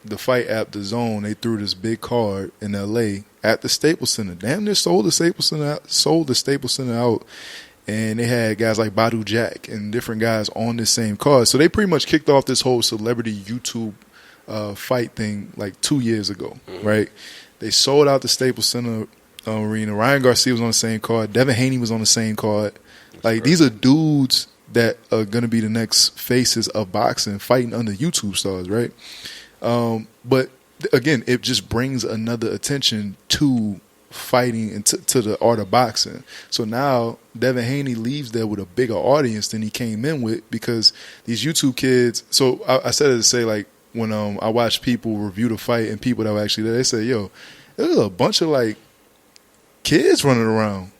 the fight app, The Zone, they threw this big card in LA at the Staples Center. Damn near sold the Staples Center out, and they had guys like Badu Jack and different guys on this same card. So they pretty much kicked off this whole celebrity YouTube fight thing like 2 years ago, right? They sold out the Staples Center arena. Ryan Garcia was on the same card. Devin Haney was on the same card. Like, these are dudes that are going to be the next faces of boxing fighting under YouTube stars, right? But again, it just brings another attention to fighting and to the art of boxing. So now Devin Haney leaves there with a bigger audience than he came in with because these YouTube kids. So I said it to say, like, when I watch people review the fight and people that were actually there, they say, yo, there's a bunch of like kids running around.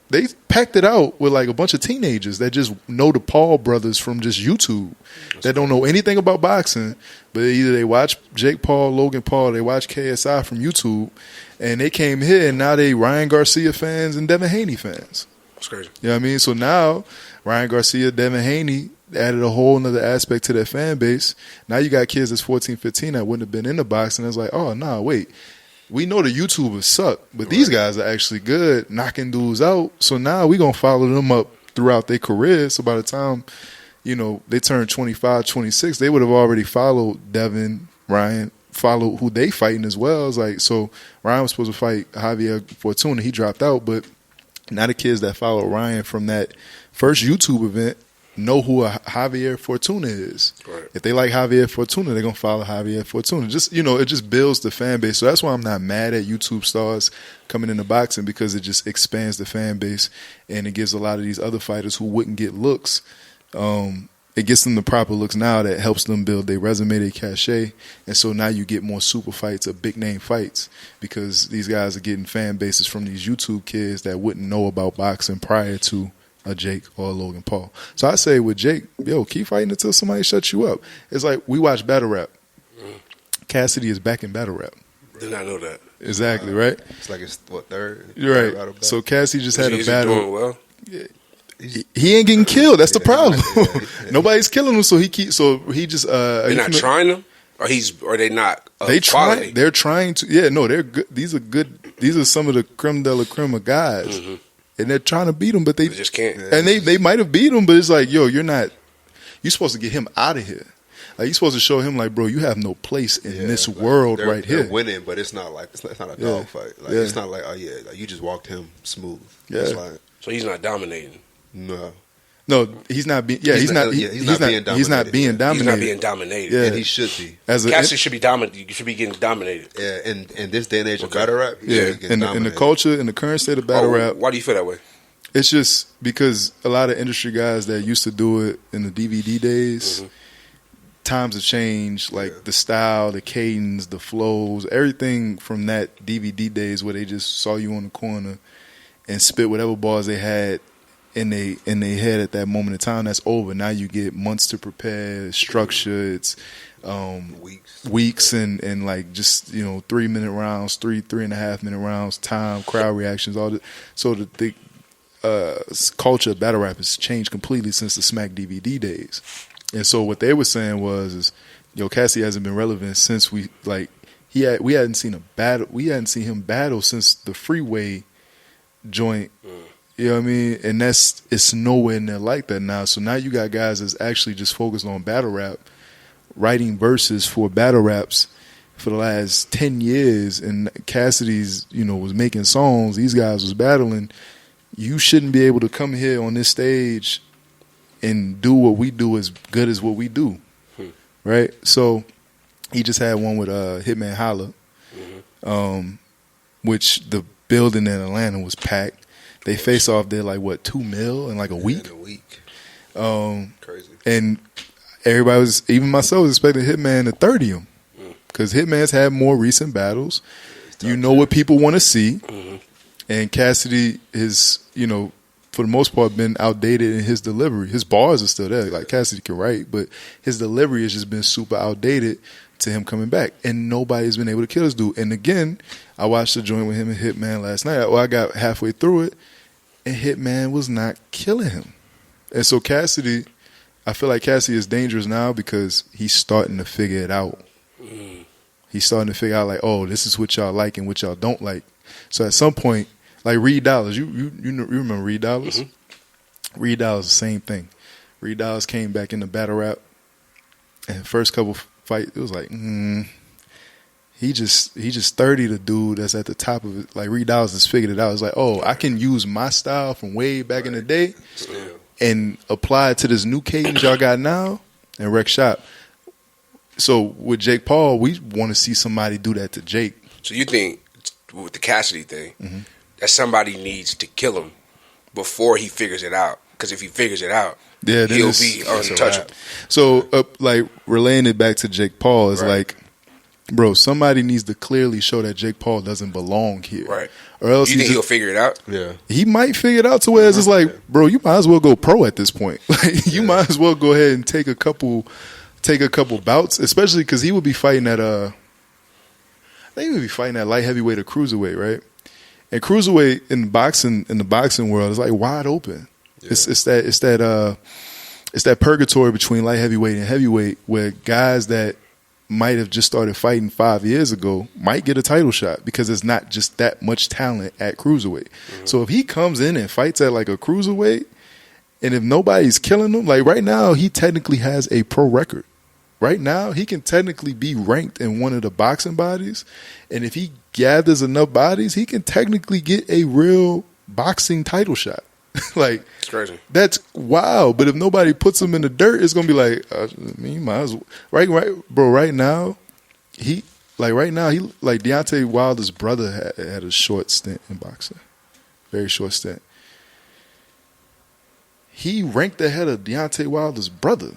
They packed it out with like a bunch of teenagers that just know the Paul brothers from just YouTube that don't know anything about boxing, but either they watch Jake Paul, Logan Paul, they watch KSI from YouTube, and they came here and now they Ryan Garcia fans and Devin Haney fans. That's crazy. You know what I mean? So now Ryan Garcia, Devin Haney added a whole nother aspect to their fan base. Now you got kids that's 14, 15 that wouldn't have been into boxing. It's like, oh, nah, wait. We know the YouTubers suck, but these guys are actually good, knocking dudes out. So now we going to follow them up throughout their career. So by the time, they turn 25, 26, they would have already followed Devin, Ryan, followed who they fighting as well. It's like, so Ryan was supposed to fight Javier Fortuna. He dropped out, but now the kids that follow Ryan from that first YouTube event know who a Javier Fortuna is. Right. If they like Javier Fortuna, they're going to follow Javier Fortuna. Just, it just builds the fan base. So that's why I'm not mad at YouTube stars coming into boxing, because it just expands the fan base and it gives a lot of these other fighters who wouldn't get looks. It gets them the proper looks now that helps them build their resume, their cachet. And so now you get more super fights or big name fights because these guys are getting fan bases from these YouTube kids that wouldn't know about boxing prior to a Jake or a Logan Paul. So I say with Jake, keep fighting until somebody shuts you up. It's like we watch battle rap. Cassidy is back in battle rap. Did not know that. Exactly, right? It's like it's third. You're battle right. So Cassidy just had a Is battle. he doing well? He ain't getting killed. That's the problem. yeah. Nobody's killing him, so he just They're not trying them, or they not. They quality? They're trying to. Yeah, no, they're good. These are good. These are some of the creme de la creme of guys, and they're trying to beat them, but they They just can't. And they might have beat him, but it's like, yo, you're not. You're supposed to get him out of here. Like, you supposed to show him, like, bro, you have no place in this world right here. They're winning, but it's not a dog fight. Like, it's not like, oh yeah, like you just walked him smooth. Yeah. It's like, So he's not dominating. No, he's not being. Yeah, he's not being dominated. He's not being dominated. Yeah. And he should be. Cassidy should be dominated. You should be getting dominated. Yeah, in this day and age of battle rap, in the culture, in the current state of battle rap. Why do you feel that way? It's just because a lot of industry guys that used to do it in the DVD days, times have changed. Like the style, the cadence, the flows, everything from that DVD days where they just saw you on the corner and spit whatever bars they had in they head at that moment in time. That's over. Now you get months to prepare, structure. It's weeks and like just 3 minute rounds, 3.5 minute rounds, time, crowd reactions, all that. So the culture of battle rap has changed completely since the Smack DVD days. And so what they were saying was, Cassie hasn't been relevant since we hadn't seen him battle since the Freeway joint. You know what I mean? And it's nowhere near like that now. So now you got guys that's actually just focused on battle rap, writing verses for battle raps for the last 10 years. And Cassidy's, was making songs. These guys was battling. You shouldn't be able to come here on this stage and do what we do as good as what we do. Right? So he just had one with Hitman Holla, which the building in Atlanta was packed. They face off there like what, $2 million in like a week? In a week. Crazy. And everybody was, even myself, was expecting Hitman to 30 him. Because Hitman's had more recent battles. You know what people want to see. And Cassidy is, for the most part, been outdated in his delivery. His bars are still there. Like, Cassidy can write, but his delivery has just been super outdated to him coming back. And nobody's been able to kill this dude. And again, I watched the joint with him and Hitman last night. Well, I got halfway through it, and Hitman was not killing him. And so Cassidy, I feel like Cassidy is dangerous now because he's starting to figure it out. He's starting to figure out, like, oh, this is what y'all like and what y'all don't like. So at some point, like Reed Dollars, you remember Reed Dollars? Reed Dollars, the same thing. Reed Dollars came back into battle rap, and first couple fight, it was like, he just 30 the dude that's at the top of it. Like, Reed Dollars has figured it out. It's like, oh, I can use my style from way back in the day and apply it to this new cadence y'all got now and wreck shop. So with Jake Paul, we want to see somebody do that to Jake. So you think with the Cassidy thing, that somebody needs to kill him before he figures it out? Because if he figures it out, he'll be untouchable. So, like, relaying it back to Jake Paul is like, bro, somebody needs to clearly show that Jake Paul doesn't belong here. Right. Or else you think he'll figure it out? Yeah. He might figure it out to where it's just like, bro, you might as well go pro at this point. Like, you might as well go ahead and take a couple bouts, especially because he would be fighting at I think he would be fighting at light heavyweight or cruiserweight, right? And cruiserweight in the boxing world is like wide open. Yeah. It's that purgatory between light heavyweight and heavyweight where guys that might have just started fighting 5 years ago might get a title shot because there's not just that much talent at cruiserweight. So if he comes in and fights at like a cruiserweight, and if nobody's killing him, like right now he technically has a pro record. Right now, he can technically be ranked in one of the boxing bodies. And if he gathers enough bodies, he can technically get a real boxing title shot. Like, it's crazy. That's wild. But if nobody puts him in the dirt, it's going to be like, you might as well. Right, bro, right now, Deontay Wilder's brother had a short stint in boxing. Very short stint. He ranked ahead of Deontay Wilder's brother.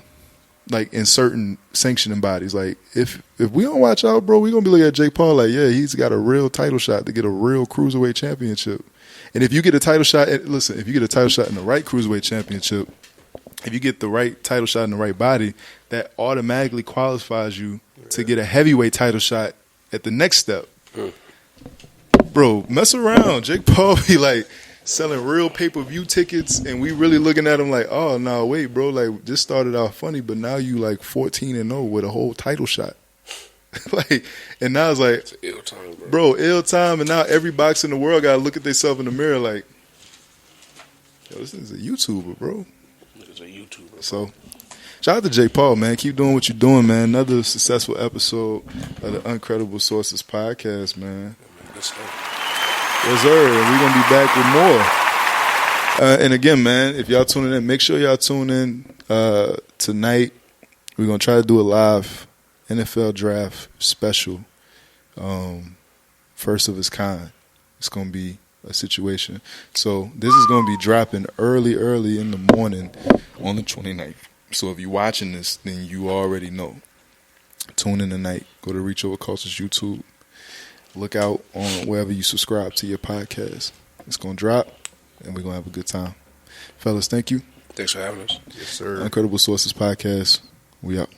Like, in certain sanctioning bodies. Like, if we don't watch out, bro, we're going to be looking at Jake Paul like, yeah, he's got a real title shot to get a real cruiserweight championship. And if you get a title shot, if you get a title shot in the right cruiserweight championship, if you get the right title shot in the right body, that automatically qualifies you to get a heavyweight title shot at the next step. Bro, mess around. Jake Paul be like selling real pay-per-view tickets, and we really looking at him like, oh, no, wait, bro, like, this started out funny, but now you like 14-0 with a whole title shot. Like, and now it's like, it's ill time, ill time, and now every boxer in the world got to look at themselves in the mirror like, yo, this is a YouTuber, bro. It's a YouTuber. So, Shout out to J. Paul, man. Keep doing what you're doing, man. Another successful episode of the Uncredible Sources podcast, man. Good stuff. Yes, sir. And we're going to be back with more. And again, man, if y'all tuning in, make sure y'all tune in tonight. We're going to try to do a live NFL draft special. First of its kind. It's going to be a situation. So this is going to be dropping early in the morning on the 29th. So if you're watching this, then you already know. Tune in tonight. Go to Reach Over Culture's YouTube. Look out on wherever you subscribe to your podcast. It's going to drop, and we're going to have a good time. Fellas, thank you. Thanks for having us. Yes, sir. Uncredible Sources podcast. We out.